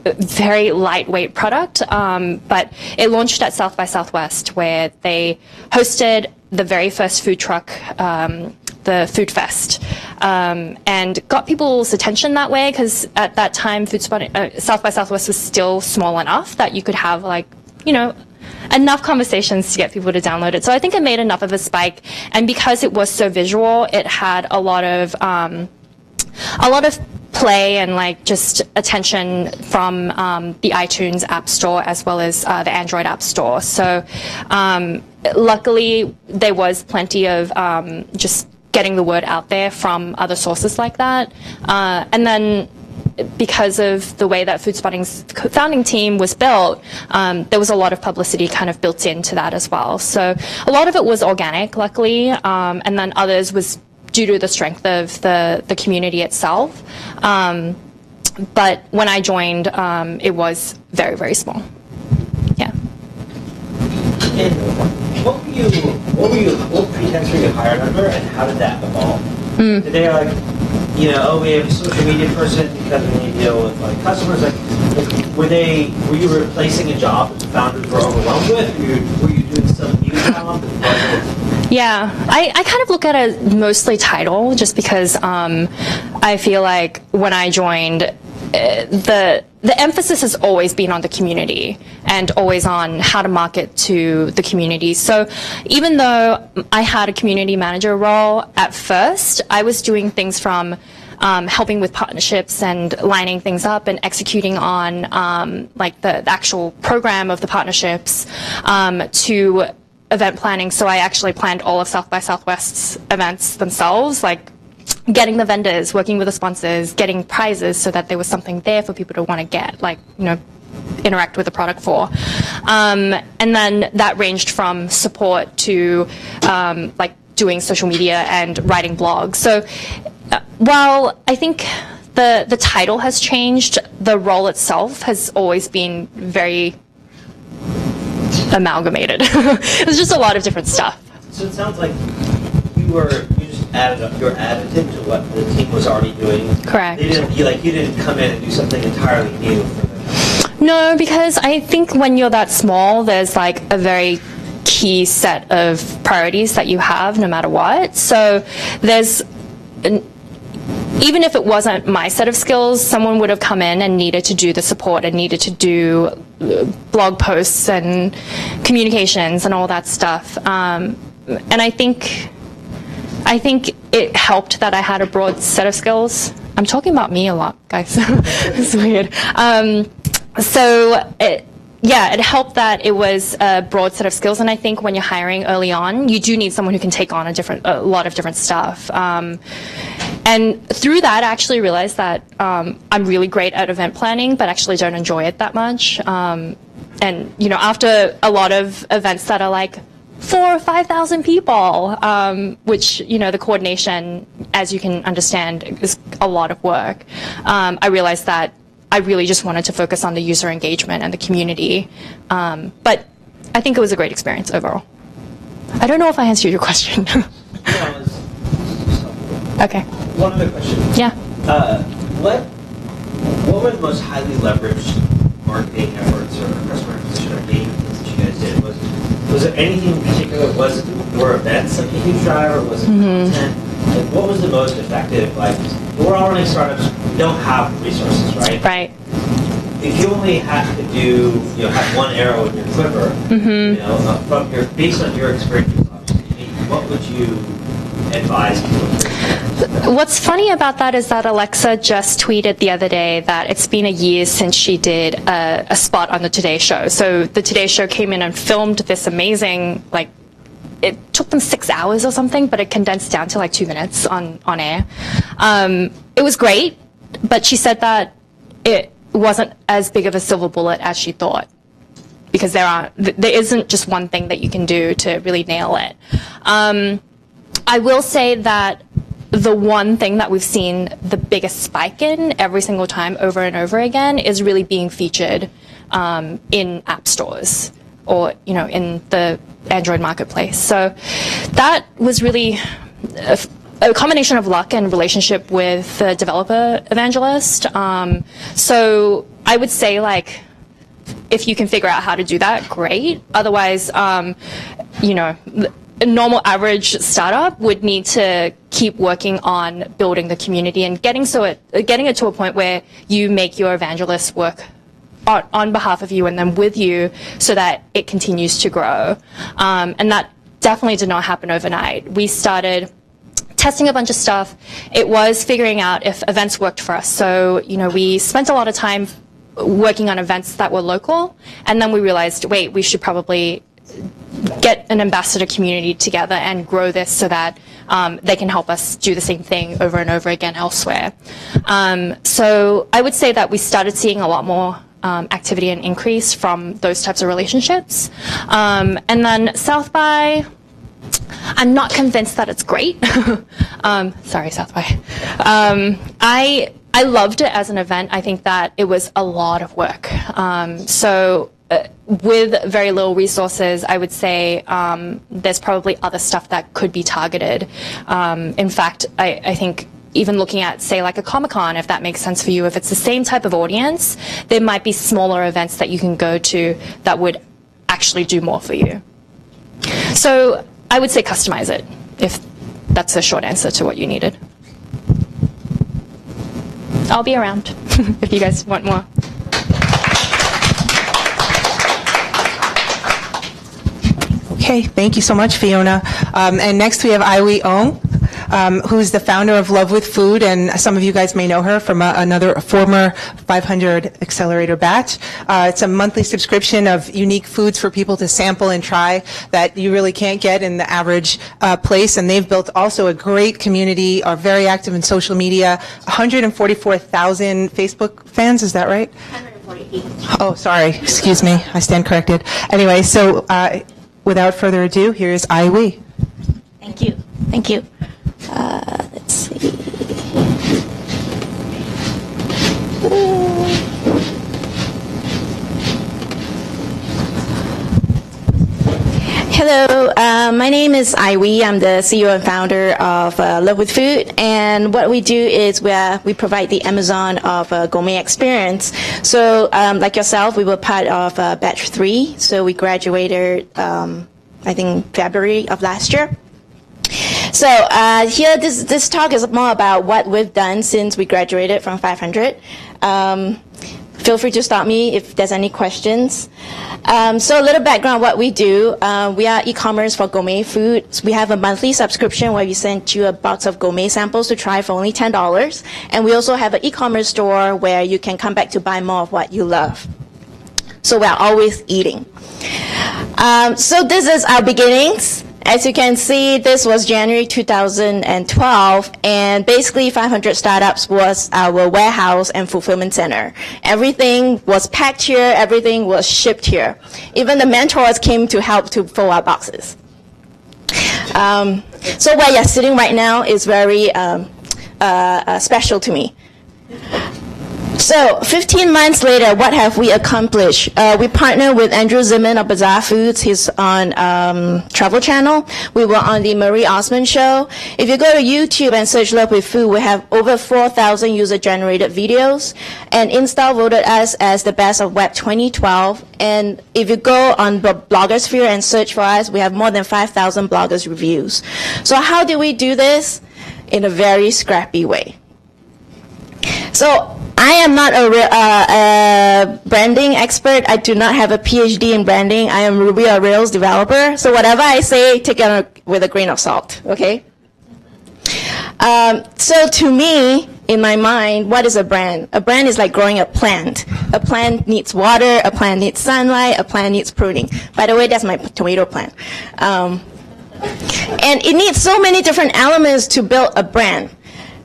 very lightweight product, but it launched at South by Southwest, where they hosted the very first food truck the Food Fest, and got people's attention that way, because at that time FoodSpotting, South by Southwest was still small enough that you could have, like, you know, enough conversations to get people to download it. So I think it made enough of a spike, and because it was so visual, it had a lot of play and like just attention from the iTunes App Store as well as the Android App Store. So luckily there was plenty of just getting the word out there from other sources like that. And then because of the way that FoodSpotting's founding team was built, there was a lot of publicity kind of built into that as well. So a lot of it was organic, luckily, and then others was due to the strength of the community itself. But when I joined, it was very, very small. Yeah. And what pretense were you hired under, and how did that evolve? Did they like, you know, oh, we have a social media person because we need to deal with like customers? Like, were you replacing a job that the founders were overwhelmed with? Were you doing some new job? Yeah, I kind of look at it mostly title, just because I feel like when I joined, the emphasis has always been on the community and always on how to market to the community. So even though I had a community manager role at first, I was doing things from helping with partnerships and lining things up and executing on like the actual program of the partnerships to event planning. So I actually planned all of South by Southwest's events themselves, like getting the vendors, working with the sponsors, getting prizes so that there was something there for people to want to get, like, you know, interact with the product for. And then that ranged from support to like doing social media and writing blogs. So while I think the title has changed, the role itself has always been very amalgamated. It's just a lot of different stuff. So it sounds like you just you're additive to what the team was already doing. Correct. You didn't come in and do something entirely new for them. No, because I think when you're that small, there's like a very key set of priorities that you have no matter what. So there's even if it wasn't my set of skills, someone would have come in and needed to do the support and needed to do blog posts and communications and all that stuff. And I think it helped that I had a broad set of skills. I'm talking about me a lot, guys. It's weird. It helped that it was a broad set of skills, and I think when you're hiring early on, you do need someone who can take on a lot of different stuff. And through that, I actually realized that I'm really great at event planning, but actually don't enjoy it that much. And you know, after a lot of events that are like 4,000 or 5,000 people, which, you know, the coordination, as you can understand, is a lot of work. I realized that I really just wanted to focus on the user engagement and the community. But I think it was a great experience overall. I don't know if I answered your question. Okay. One other question. Yeah. What were the most highly leveraged marketing efforts or customer acquisition or engagement things that you guys did? Was there anything in particular? Were events like a huge driver? Was it content? Like, what was the most effective? Like, we're all running startups. We don't have resources, right? Right. If you only had to do, have one arrow in your quiver, based on your experience, obviously, what would you advise people to do? What's funny about that is that Alexa just tweeted the other day that it's been a year since she did a spot on the Today Show. So the Today Show came in and filmed this amazing, like, it took them 6 hours or something, but it condensed down to like 2 minutes on air. It was great, but she said that it wasn't as big of a silver bullet as she thought, because there isn't just one thing that you can do to really nail it. I will say that the one thing that we've seen the biggest spike in every single time over and over again is really being featured in app stores or, in the Android marketplace. So that was really a combination of luck and relationship with the developer evangelist. So I would say, like, if you can figure out how to do that, great. Otherwise, a normal average startup would need to keep working on building the community and getting it to a point where you make your evangelists work on behalf of you and then with you so that it continues to grow. And that definitely did not happen overnight. We started testing a bunch of stuff. It was figuring out if events worked for us. So, we spent a lot of time working on events that were local, and then we realized, wait, we should probably get an ambassador community together and grow this so that they can help us do the same thing over and over again elsewhere. So I would say that we started seeing a lot more activity and increase from those types of relationships. And then South by, I'm not convinced that it's great. Sorry, South by. I loved it as an event. I think that it was a lot of work. With very little resources, I would say there's probably other stuff that could be targeted. In fact, I think even looking at, say, like a Comic-Con, if that makes sense for you, if it's the same type of audience, there might be smaller events that you can go to that would actually do more for you. So I would say customize it, if that's a short answer to what you needed. I'll be around if you guys want more. Okay, thank you so much, Fiona. And next we have Aihui Ong, who's the founder of Love with Food, and some of you guys may know her from another former 500 Accelerator batch. It's a monthly subscription of unique foods for people to sample and try that you really can't get in the average place, and they've built also a great community, are very active in social media, 144,000 Facebook fans, is that right? 148. Oh, sorry, excuse me, I stand corrected. Anyway, so without further ado, here's Aihui. Thank you. Thank you. Let's see. Hello, my name is Aihui. I'm the CEO and founder of Love with Food, and what we do is we provide the Amazon of gourmet experience. So, like yourself, we were part of batch 3. So we graduated, I think, February of last year. So here, this talk is more about what we've done since we graduated from 500. Feel free to stop me if there's any questions. So a little background what we do. We are e-commerce for gourmet food. We have a monthly subscription where we send you a box of gourmet samples to try for only $10. And we also have an e-commerce store where you can come back to buy more of what you love. So we're always eating. So this is our beginnings. As you can see, this was January 2012, and basically 500 Startups was our warehouse and fulfillment center. Everything was packed here, everything was shipped here. Even the mentors came to help to fill our boxes. So where you're sitting right now is very special to me. So 15 months later, what have we accomplished? We partnered with Andrew Zimmern of Bazaar Foods. He's on Travel Channel. We were on the Marie Osmond show. If you go to YouTube and search Love with Food, we have over 4,000 user-generated videos. And Insta voted us as the best of Web 2012. And if you go on the blogosphere and search for us, we have more than 5,000 bloggers reviews. So how did we do this? In a very scrappy way. So I am not a branding expert. I do not have a PhD in branding. I am Ruby on Rails developer. So whatever I say, take it with a grain of salt, okay? So to me, in my mind, what is a brand? A brand is like growing a plant. A plant needs water, a plant needs sunlight, a plant needs pruning. By the way, that's my tomato plant. And it needs so many different elements to build a brand.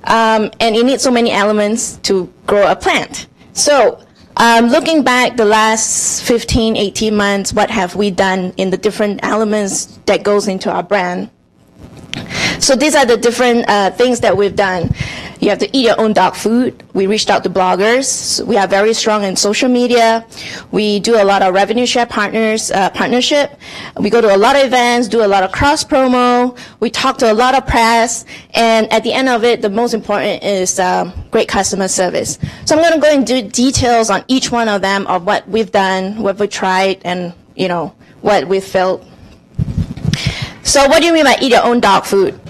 And it needs so many elements to grow a plant. So looking back the last 15, 18 months, what have we done in the different elements that goes into our brand? So these are the different things that we've done. You have to eat your own dog food. We reached out to bloggers. We are very strong in social media. We do a lot of revenue share partnership. We go to a lot of events, do a lot of cross promo. We talk to a lot of press. And at the end of it, the most important is great customer service. So I'm going to go into details on each one of them of what we've done, what we tried, and what we felt. So what do you mean by eat your own dog food?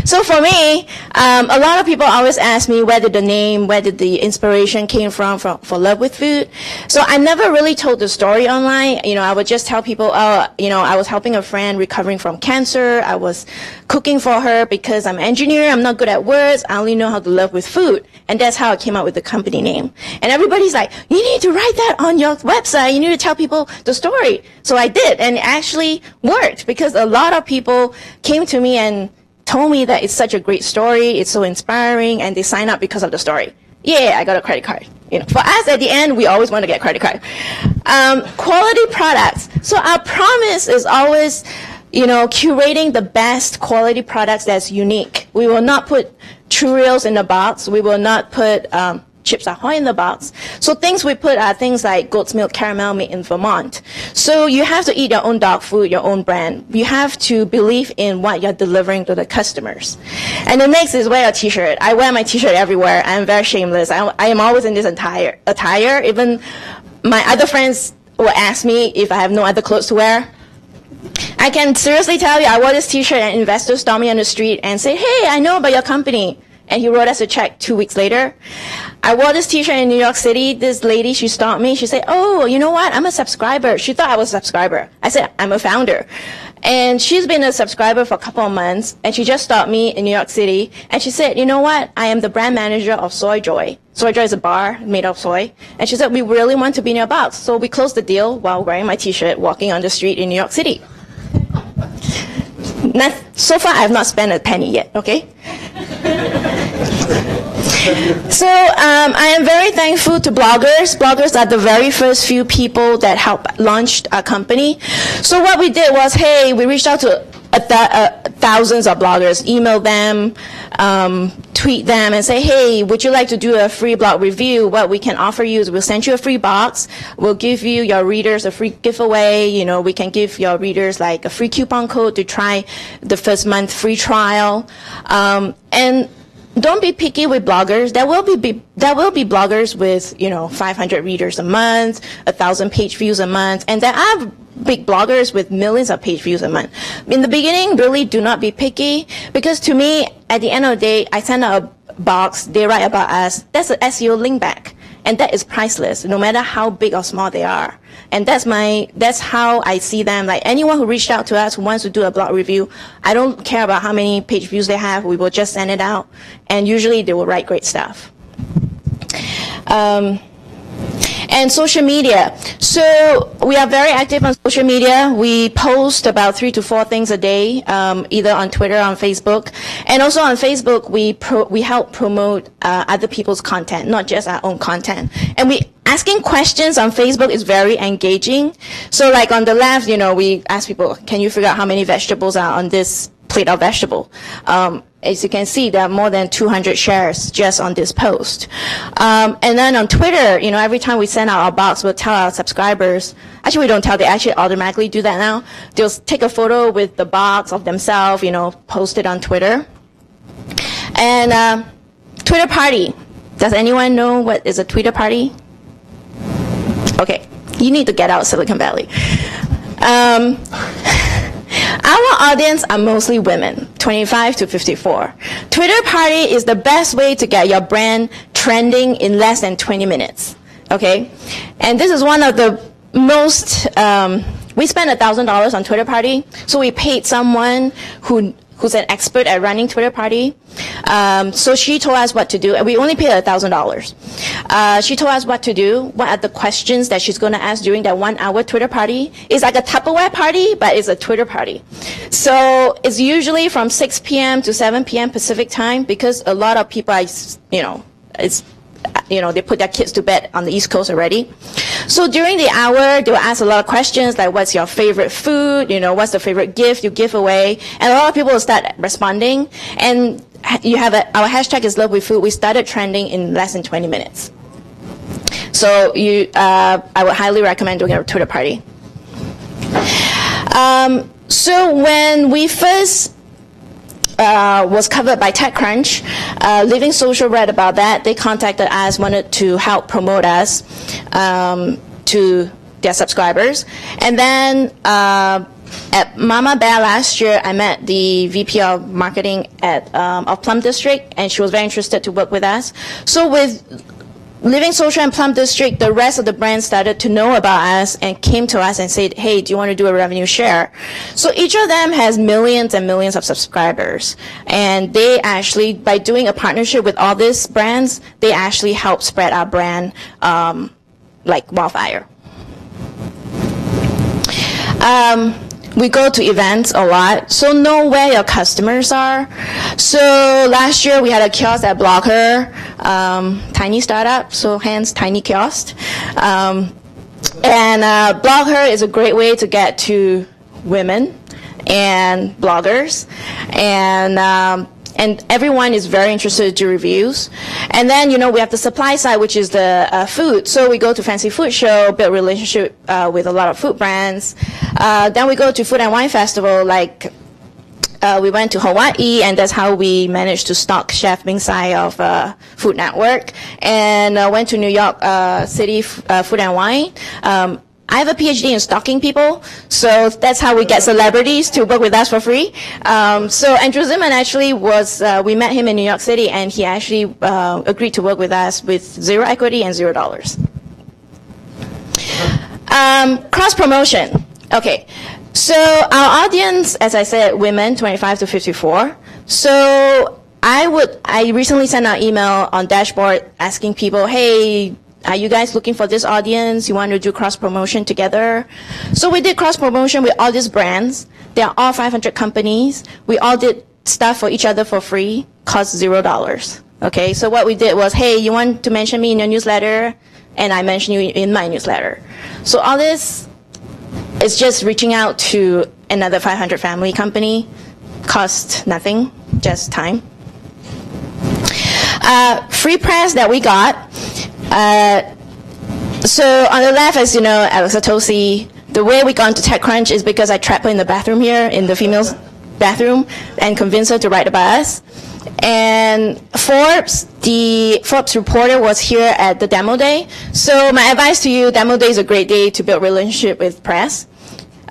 So for me, a lot of people always ask me where did the inspiration came from for Love with Food. So I never really told the story online. You know, I would just tell people, I was helping a friend recovering from cancer. I was cooking for her because I'm an engineer. I'm not good at words. I only know how to love with food. And that's how I came up with the company name. And everybody's like, you need to write that on your website. You need to tell people the story. So I did, and it actually worked because a lot of people came to me and told me that it's such a great story, it's so inspiring, and they sign up because of the story. Yeah, I got a credit card. You know, for us at the end, we always want to get a credit card. Quality products. So our promise is always, curating the best quality products that's unique. We will not put Cheerios in the box. We will not put Chips Ahoy in the box. So things we put are things like goat's milk caramel made in Vermont. So you have to eat your own dog food, your own brand. You have to believe in what you're delivering to the customers. And the next is wear a t-shirt. I wear my t-shirt everywhere. I'm very shameless. I am always in this attire. Even my other friends will ask me if I have no other clothes to wear. I can seriously tell you, I wore this t-shirt and investors stopped me on the street and said, hey, I know about your company. And he wrote us a check 2 weeks later. I wore this t-shirt in New York City. This lady, she stopped me. She said, oh, you know what? I'm a subscriber. She thought I was a subscriber. I said, I'm a founder. And she's been a subscriber for a couple of months. And she just stopped me in New York City. And she said, you know what? I am the brand manager of Soy Joy. Soy Joy is a bar made of soy. And she said, we really want to be in your box. So we closed the deal while wearing my t-shirt, walking on the street in New York City. So far, I have not spent a penny yet, okay? So I am very thankful to bloggers. Bloggers are the very first few people that helped launch our company. So what we did was, hey, we reached out to thousands of bloggers, emailed them, tweet them, and say, hey, would you like to do a free blog review? What we can offer you is we'll send you a free box. We'll give you, your readers, a free giveaway. You know, we can give your readers like a free coupon code to try the first month free trial. And don't be picky with bloggers. There will be bloggers with 500 readers a month, 1,000 page views a month, and there are big bloggers with millions of page views a month. In the beginning, really do not be picky, because to me, at the end of the day, I send out a box, they write about us. That's an SEO link back, and that is priceless, no matter how big or small they are. And that's how I see them. Like anyone who reached out to us who wants to do a blog review, I don't care about how many page views they have. We will just send it out, and usually they will write great stuff. And social media. So we are very active on social media. We post about 3 to 4 things a day, either on Twitter or on Facebook. And also on Facebook, we help promote other people's content, not just our own content. And asking questions on Facebook is very engaging. So like on the left, we ask people, can you figure out how many vegetables are on this plate of vegetable? As you can see, there are more than 200 shares just on this post. And then on Twitter, every time we send out our box, we'll tell our subscribers. Actually, we don't tell. They actually automatically do that now. They'll take a photo with the box of themselves, post it on Twitter. And Twitter party. Does anyone know what is a Twitter party? Okay, you need to get out Silicon Valley. Our audience are mostly women, 25 to 54. Twitter party is the best way to get your brand trending in less than 20 minutes, okay? And this is one of the most, we spent $1,000 on Twitter party, so we paid someone who's an expert at running Twitter party. So she told us what to do, and we only paid $1,000. She told us what to do, what are the questions that she's going to ask during that 1 hour Twitter party. It's like a Tupperware party, but it's a Twitter party. So it's usually from 6 p.m. to 7 p.m. Pacific time, because a lot of people are, they put their kids to bed on the East Coast already. So during the hour, they'll ask a lot of questions like, what's your favorite food? What's the favorite gift you give away? And a lot of people will start responding. And our hashtag is Love with Food. We started trending in less than 20 minutes. So I would highly recommend doing a Twitter party. So when we first was covered by TechCrunch. Living Social read about that. They contacted us, wanted to help promote us to their subscribers. And then At Mama Bear last year, I met the VP of Marketing of Plum District, and she was very interested to work with us. So with Living Social and Plum District, the rest of the brands started to know about us and came to us and said, hey, do you want to do a revenue share? So each of them has millions and millions of subscribers. And they actually, by doing a partnership with all these brands, they actually help spread our brand like wildfire. We go to events a lot, so know where your customers are. So last year we had a kiosk at Blogger, tiny startup, so hence tiny kiosk. And Blogger is a great way to get to women and bloggers, and everyone is very interested to do reviews. And then, we have the supply side, which is the food. So we go to Fancy Food Show, build relationship with a lot of food brands. Then we go to Food and Wine Festival, like we went to Hawaii, and that's how we managed to stock Chef Ming Tsai of Food Network. And went to New York City Food and Wine. I have a PhD in stalking people, so that's how we get celebrities to work with us for free. So Andrew Zimmern actually was, we met him in New York City, and he actually agreed to work with us with zero equity and $0. Cross promotion. Okay, so our audience, as I said, women 25 to 54. So I recently sent out email on Dashboard asking people, hey, are you guys looking for this audience? You want to do cross-promotion together? So we did cross-promotion with all these brands. They are all 500 companies. We all did stuff for each other for free, cost $0. Okay, so what we did was, hey, you want to mention me in your newsletter? And I mention you in my newsletter. So all this is just reaching out to another 500 family company. Cost nothing, just time. Free press that we got. So on the left, as you know, Alexa Tosi, the way we got into TechCrunch is because I trapped her in the bathroom here, in the female's bathroom, and convinced her to write about us. And Forbes, the Forbes reporter was here at the demo day. So my advice to you, demo day is a great day to build relationship with press.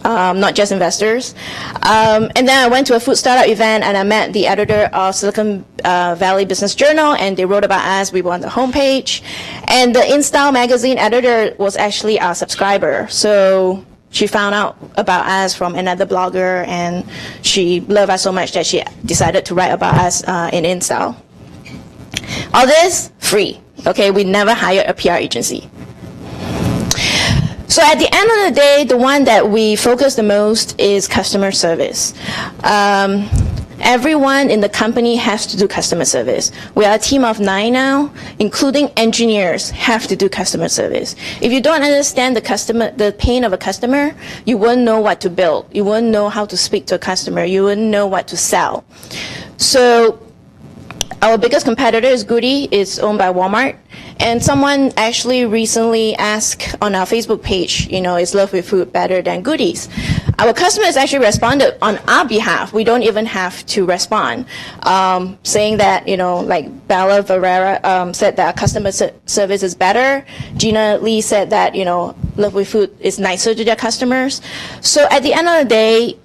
Not just investors. And then I went to a food startup event, and I met the editor of Silicon Valley Business Journal, and they wrote about us. We were on the homepage. And the InStyle magazine editor was actually our subscriber. So she found out about us from another blogger, and she loved us so much that she decided to write about us in InStyle. All this, free. Okay, we never hired a PR agency. So at the end of the day, the one that we focus the most is customer service. Everyone in the company has to do customer service. We are a team of 9 now, including engineers have to do customer service. If you don't understand the pain of a customer, you wouldn't know what to build. You wouldn't know how to speak to a customer. You wouldn't know what to sell. So our biggest competitor is Goody. It's owned by Walmart. And someone actually recently asked on our Facebook page, is Love with Food better than Goody's? Our customers actually responded on our behalf. We don't even have to respond, saying that, like Bella Ferreira said that our customer service is better. Gina Lee said that, Love with Food is nicer to their customers. So at the end of the day,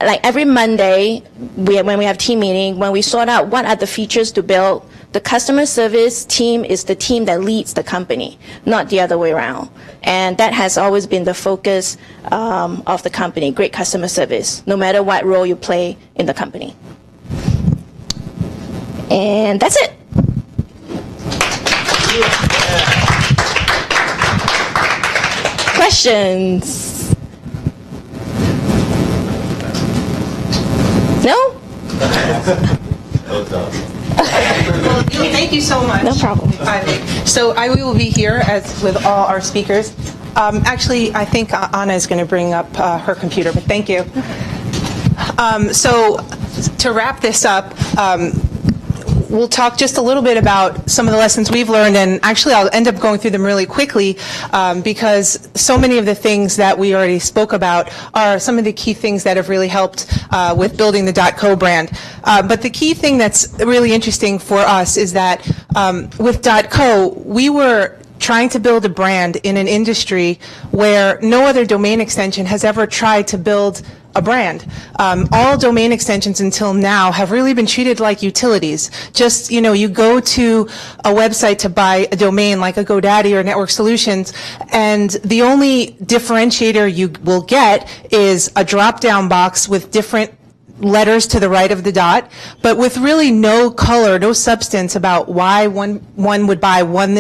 like every Monday, when we have team meeting, when we sort out what are the features to build, the customer service team is the team that leads the company, not the other way around. And that has always been the focus of the company, great customer service, no matter what role you play in the company. And that's it. Questions? No? Well, thank you so much. No problem. So I will be here as with all our speakers. Actually, I think Anna is going to bring up her computer, but thank you. So to wrap this up, we'll talk just a little bit about some of the lessons we've learned, and actually I'll end up going through them really quickly because so many of the things that we already spoke about are some of the key things that have really helped with building the .co brand. But the key thing that's really interesting for us is that with .co, we were trying to build a brand in an industry where no other domain extension has ever tried to build a brand. All domain extensions until now have really been treated like utilities. Just, you go to a website to buy a domain like a GoDaddy or Network Solutions, and the only differentiator you will get is a drop-down box with different letters to the right of the dot, but with really no color, no substance about why one would buy one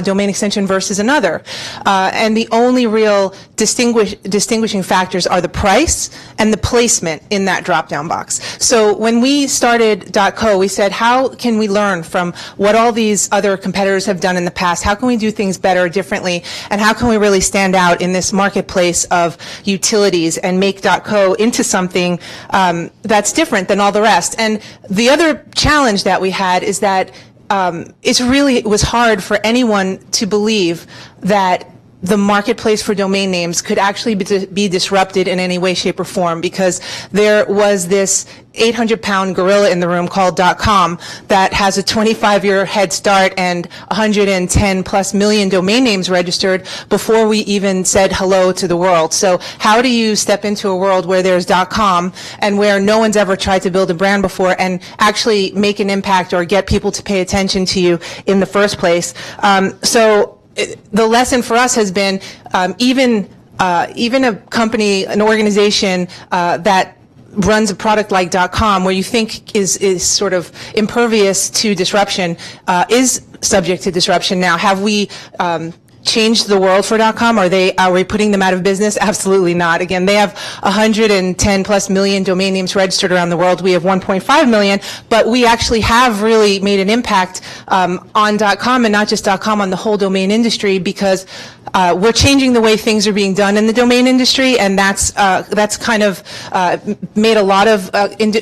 domain extension versus another. And the only real distinguishing factors are the price and the placement in that drop-down box. So when we started .co, we said, how can we learn from what all these other competitors have done in the past? How can we do things better, differently? And how can we really stand out in this marketplace of utilities and make .co into something that's different than all the rest? And the other challenge that we had is that it was hard for anyone to believe that the marketplace for domain names could actually be disrupted in any way, shape, or form, because there was this 800-pound gorilla in the room called .com that has a 25-year head start and 110+ million domain names registered before we even said hello to the world. So how do you step into a world where there's .com and where no one's ever tried to build a brand before and actually make an impact or get people to pay attention to you in the first place? So the lesson for us has been even a company, an organization that runs a product like .com, where you think is sort of impervious to disruption, is subject to disruption now. Have we changed the world for .com? Are we putting them out of business? Absolutely not. Again, they have 110+ million domain names registered around the world. We have 1.5 million, but we actually have really made an impact on .com, and not just .com, on the whole domain industry, because we're changing the way things are being done in the domain industry, and that's kind of made a lot of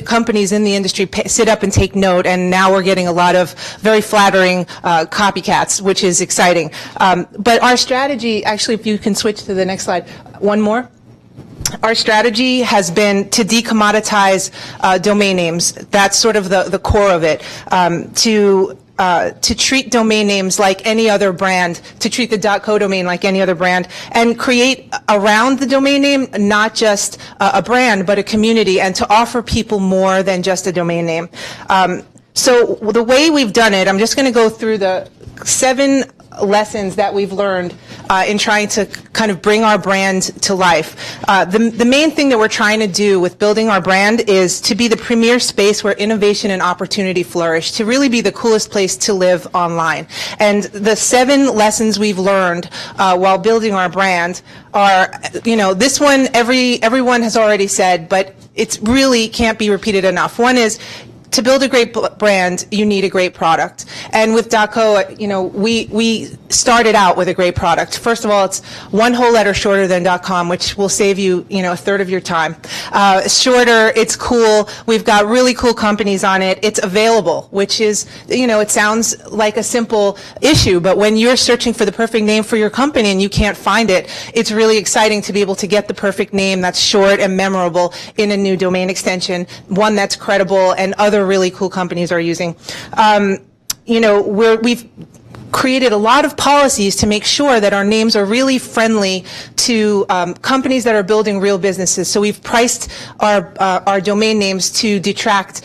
companies in the industry sit up and take note, and now we're getting a lot of very flattering copycats, which is exciting. But our strategy, actually, if you can switch to the next slide, one more. Our strategy has been to decommoditize domain names. That's sort of the core of it. To treat domain names like any other brand, to treat the .co domain like any other brand, and create around the domain name not just a brand, but a community, and to offer people more than just a domain name. So the way we've done it, I'm just going to go through the 7 lessons that we've learned in trying to kind of bring our brand to life. The main thing that we're trying to do with building our brand is to be the premier space where innovation and opportunity flourish, to really be the coolest place to live online. And the 7 lessons we've learned while building our brand are, this one everyone has already said, but it's really can't be repeated enough. One is, to build a great brand, you need a great product. And with .co, we started out with a great product. First of all, it's one whole letter shorter than .com, which will save you, a third of your time. Shorter, it's cool. We've got really cool companies on it. It's available, which is, it sounds like a simple issue, but when you're searching for the perfect name for your company and you can't find it, it's really exciting to be able to get the perfect name that's short and memorable in a new domain extension, one that's credible and other really cool companies are using. We've created a lot of policies to make sure that our names are really friendly to companies that are building real businesses. So we've priced our domain names to detract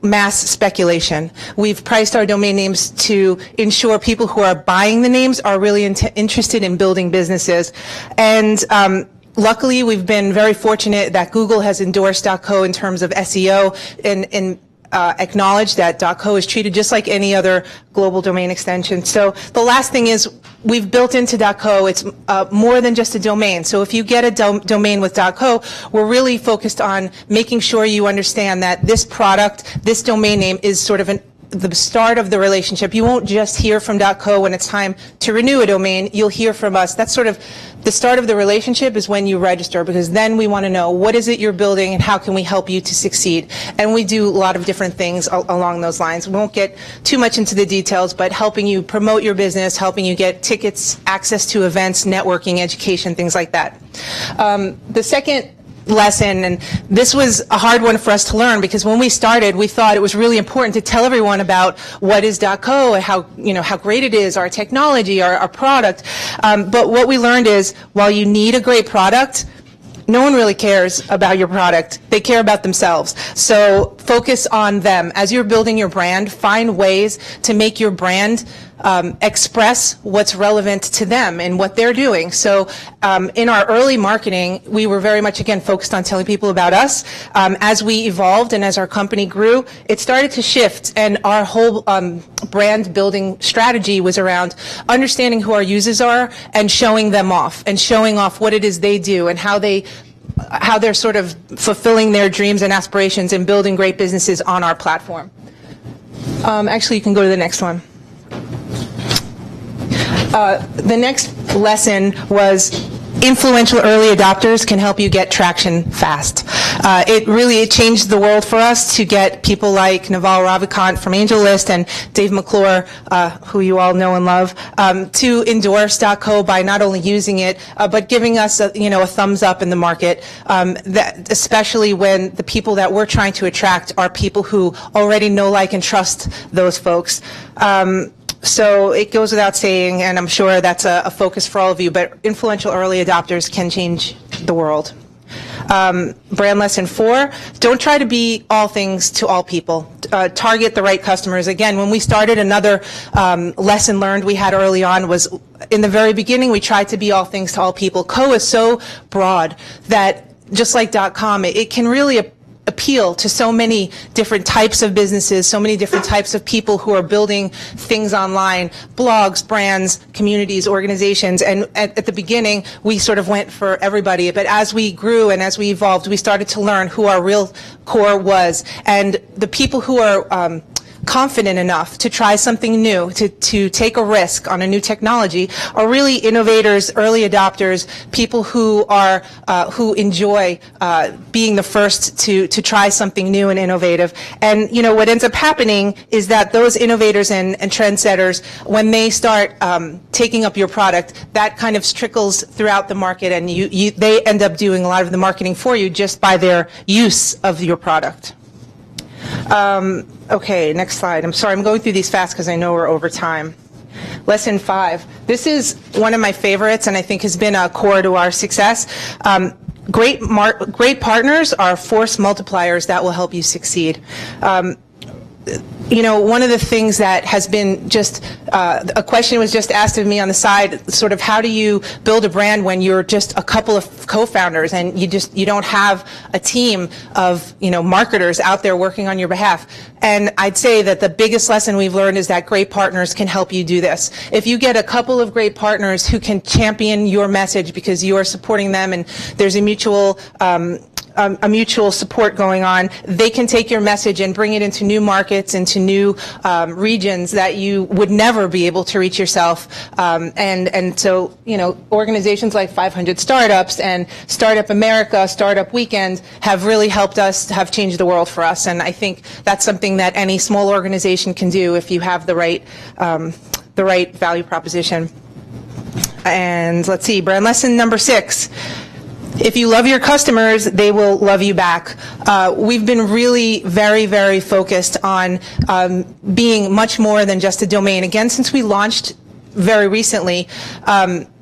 mass speculation. We've priced our domain names to ensure people who are buying the names are really interested in building businesses. And luckily, we've been very fortunate that Google has endorsed .co in terms of SEO and acknowledged that .co is treated just like any other global domain extension. So the last thing is we've built into .co, it's more than just a domain. So if you get a domain with .co, we're really focused on making sure you understand that this product, this domain name is sort of the start of the relationship. You won't just hear from .co when it's time to renew a domain. You'll hear from us. That's sort of the start of the relationship is when you register, because then we want to know what is it you're building and how can we help you to succeed. And we do a lot of different things along those lines. We won't get too much into the details, but helping you promote your business, helping you get tickets, access to events, networking, education, things like that. The second lesson, and this was a hard one for us to learn, because when we started, we thought it was really important to tell everyone about what is .co, how great it is, our technology, our product. But what we learned is, while you need a great product, no one really cares about your product. They care about themselves. So focus on them. As you're building your brand, find ways to make your brand express what's relevant to them and what they're doing. So in our early marketing, we were very much, again, focused on telling people about us. As we evolved and as our company grew, it started to shift, and our whole brand building strategy was around understanding who our users are and showing them off, and showing off what it is they do and how they're sort of fulfilling their dreams and aspirations and building great businesses on our platform. Actually, you can go to the next one. The next lesson was influential early adopters can help you get traction fast. It changed the world for us to get people like Naval Ravikant from AngelList and Dave McClure, who you all know and love, to endorse .co by not only using it, but giving us a thumbs up in the market, especially when the people that we're trying to attract are people who already know, like, and trust those folks. So it goes without saying, and I'm sure that's a focus for all of you, but influential early adopters can change the world. Brand lesson 4, don't try to be all things to all people. Target the right customers. Again, when we started, another lesson learned we had early on was, in the very beginning, we tried to be all things to all people. Co is so broad that, just like .com, it can really appeal to so many different types of businesses, so many different types of people who are building things online, blogs, brands, communities, organizations. And at the beginning, we sort of went for everybody. But as we grew and as we evolved, we started to learn who our real core was. And the people who are confident enough to try something new, to take a risk on a new technology, are really innovators, early adopters, people who are who enjoy being the first to try something new and innovative. And what ends up happening is that those innovators and trendsetters, when they start taking up your product, that kind of trickles throughout the market, and they end up doing a lot of the marketing for you just by their use of your product. Okay, next slide. I'm sorry, I'm going through these fast because I know we're over time. Lesson 5. This is one of my favorites, and I think has been a core to our success. Great partners are force multipliers that will help you succeed. One of the things that has been just, a question was just asked of me on the side, sort of how do you build a brand when you're just a couple of co-founders and you don't have a team of, marketers out there working on your behalf? And I'd say that the biggest lesson we've learned is that great partners can help you do this. If you get a couple of great partners who can champion your message because you are supporting them and there's a mutual support going on, they can take your message and bring it into new markets, into new regions that you would never be able to reach yourself. And so, organizations like 500 Startups and Startup America, Startup Weekend have really helped us, have changed the world for us. And I think that's something that any small organization can do if you have the right value proposition. And let's see, brand lesson number 6. If you love your customers, they will love you back. We've been really very, very focused on being much more than just a domain. Again, since we launched very recently,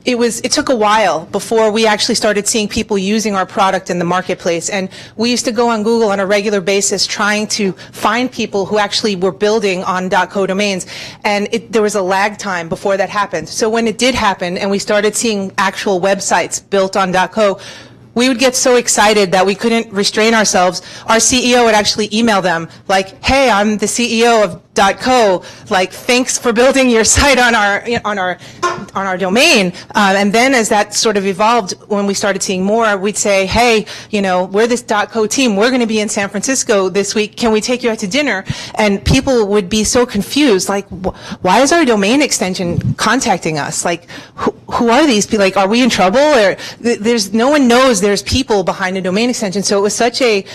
it took a while before we actually started seeing people using our product in the marketplace. And we used to go on Google on a regular basis trying to find people who actually were building on .co domains. And there was a lag time before that happened. So when it did happen and we started seeing actual websites built on .co, we would get so excited that we couldn't restrain ourselves. Our CEO would actually email them like, "Hey, I'm the CEO of .co. Like, thanks for building your site on our domain." And then as that sort of evolved, when we started seeing more, we'd say, "Hey, we're this .co team. We're going to be in San Francisco this week. Can we take you out to dinner?" And people would be so confused, like, "Why is our domain extension contacting us? Like, who are these people? Like, are we in trouble?" Or there's no one knows there's people behind a domain extension. So it was such a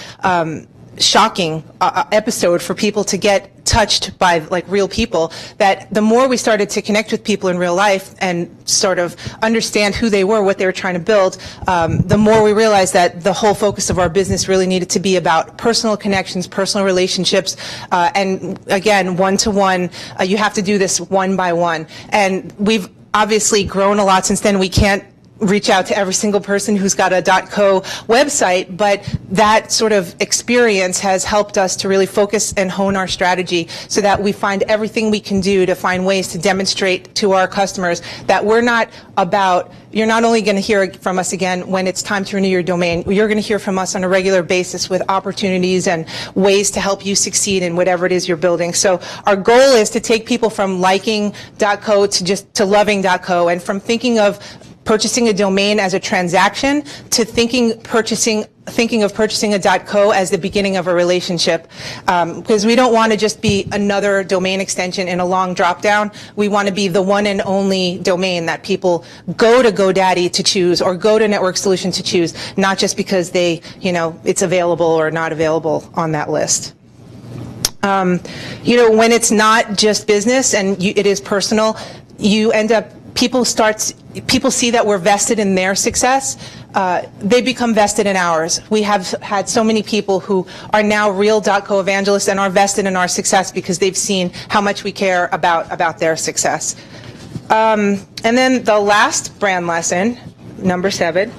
shocking episode for people to get touched by like real people, that the more we started to connect with people in real life and sort of understand who they were, what they were trying to build, the more we realized that the whole focus of our business really needed to be about personal connections, personal relationships, and again, one-to-one. You have to do this one by one. And we've obviously grown a lot since then. We can't reach out to every single person who's got a .co website, but that sort of experience has helped us to really focus and hone our strategy so that we find everything we can do to find ways to demonstrate to our customers that we're not about, you're not only going to hear from us again when it's time to renew your domain, you're going to hear from us on a regular basis with opportunities and ways to help you succeed in whatever it is you're building. So our goal is to take people from liking .co to loving .co, and from thinking of purchasing a domain as a transaction to thinking of purchasing a .co as the beginning of a relationship, because we don't want to just be another domain extension in a long drop down. We want to be the one and only domain that people go to GoDaddy to choose or go to Network Solution to choose, not just because they, it's available or not available on that list. When it's not just business and it is personal, you end up, people see that we're vested in their success. They become vested in ours. We have had so many people who are now real .co evangelists and are vested in our success because they've seen how much we care about their success. And then the last brand lesson, number 7,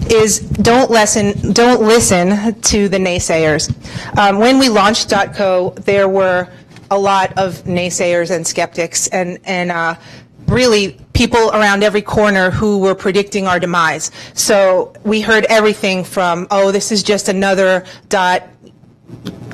is don't listen to the naysayers. When we launched .co, there were a lot of naysayers and skeptics, and really people around every corner who were predicting our demise. So we heard everything from, oh, this is just another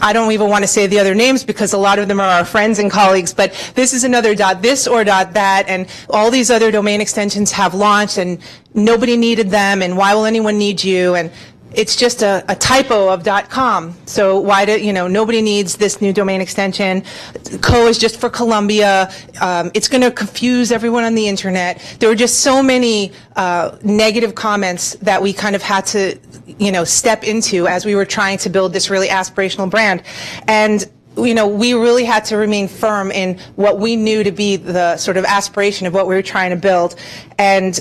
I don't even want to say the other names because a lot of them are our friends and colleagues, but this is another .this or .that, and all these other domain extensions have launched and nobody needed them, and why will anyone need you? And it's just a typo of .com. So why do, nobody needs this new domain extension. Co is just for Columbia. It's going to confuse everyone on the internet. There were just so many negative comments that we kind of had to, step into as we were trying to build this really aspirational brand. And we really had to remain firm in what we knew to be the sort of aspiration of what we were trying to build, and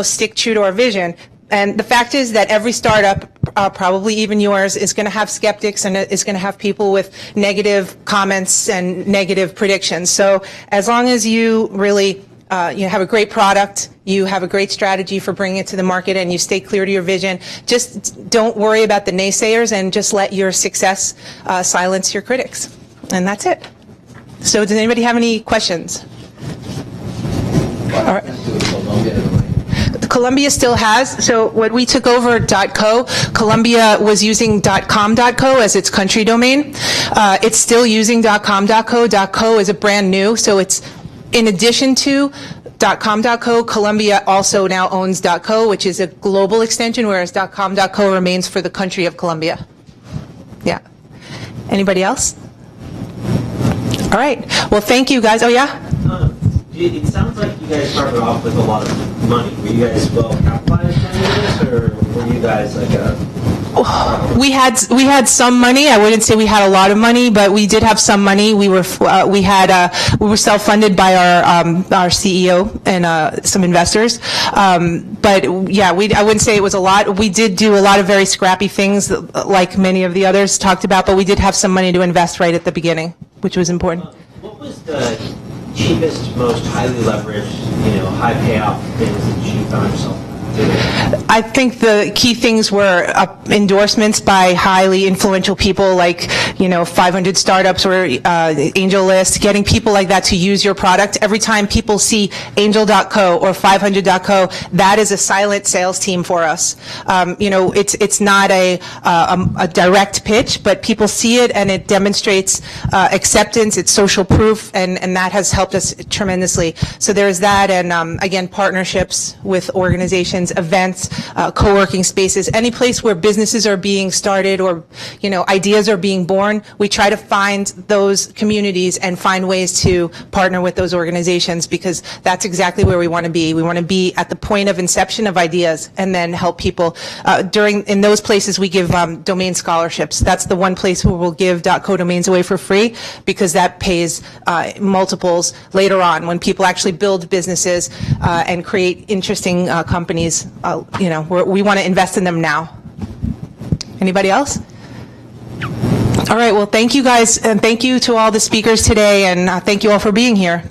stick true to our vision. And the fact is that every startup, probably even yours, is going to have skeptics and is going to have people with negative comments and negative predictions. So as long as you really you have a great product, you have a great strategy for bringing it to the market, and you stay clear to your vision, just don't worry about the naysayers and just let your success silence your critics. And that's it. So does anybody have any questions? All right. Columbia still has, so when we took over .co, Columbia was using .com.co as its country domain. It's still using .com.co. .co is a brand new, so it's in addition to .com.co, Columbia also now owns .co, which is a global extension, whereas .com.co remains for the country of Columbia. Yeah. Anybody else? All right. Well, thank you guys. Oh, yeah? It sounds like you guys started off with a lot of money. Were you guys well capitalized on this, or were you guys like We had some money. I wouldn't say we had a lot of money, but we did have some money. We were self-funded by our CEO and some investors. But yeah, I wouldn't say it was a lot. We did do a lot of very scrappy things, like many of the others talked about. But we did have some money to invest right at the beginning, which was important. What was the cheapest, most highly leveraged, high payoff things that you found yourself doing? I think the key things were endorsements by highly influential people like, 500 startups or Angel List, getting people like that to use your product. Every time people see Angel.co or 500.co, that is a silent sales team for us. It's not a direct pitch, but people see it and it demonstrates acceptance, it's social proof, and that has helped us tremendously. So there's that, and again, partnerships with organizations, events, co-working spaces, any place where businesses are being started or, ideas are being born. We try to find those communities and find ways to partner with those organizations, because that's exactly where we want to be. We want to be at the point of inception of ideas and then help people. In those places, we give domain scholarships. That's the one place where we'll give .co domains away for free, because that pays multiples later on when people actually build businesses and create interesting companies. We want to invest in them now. Anybody else? All right, well, thank you guys, and thank you to all the speakers today, and thank you all for being here.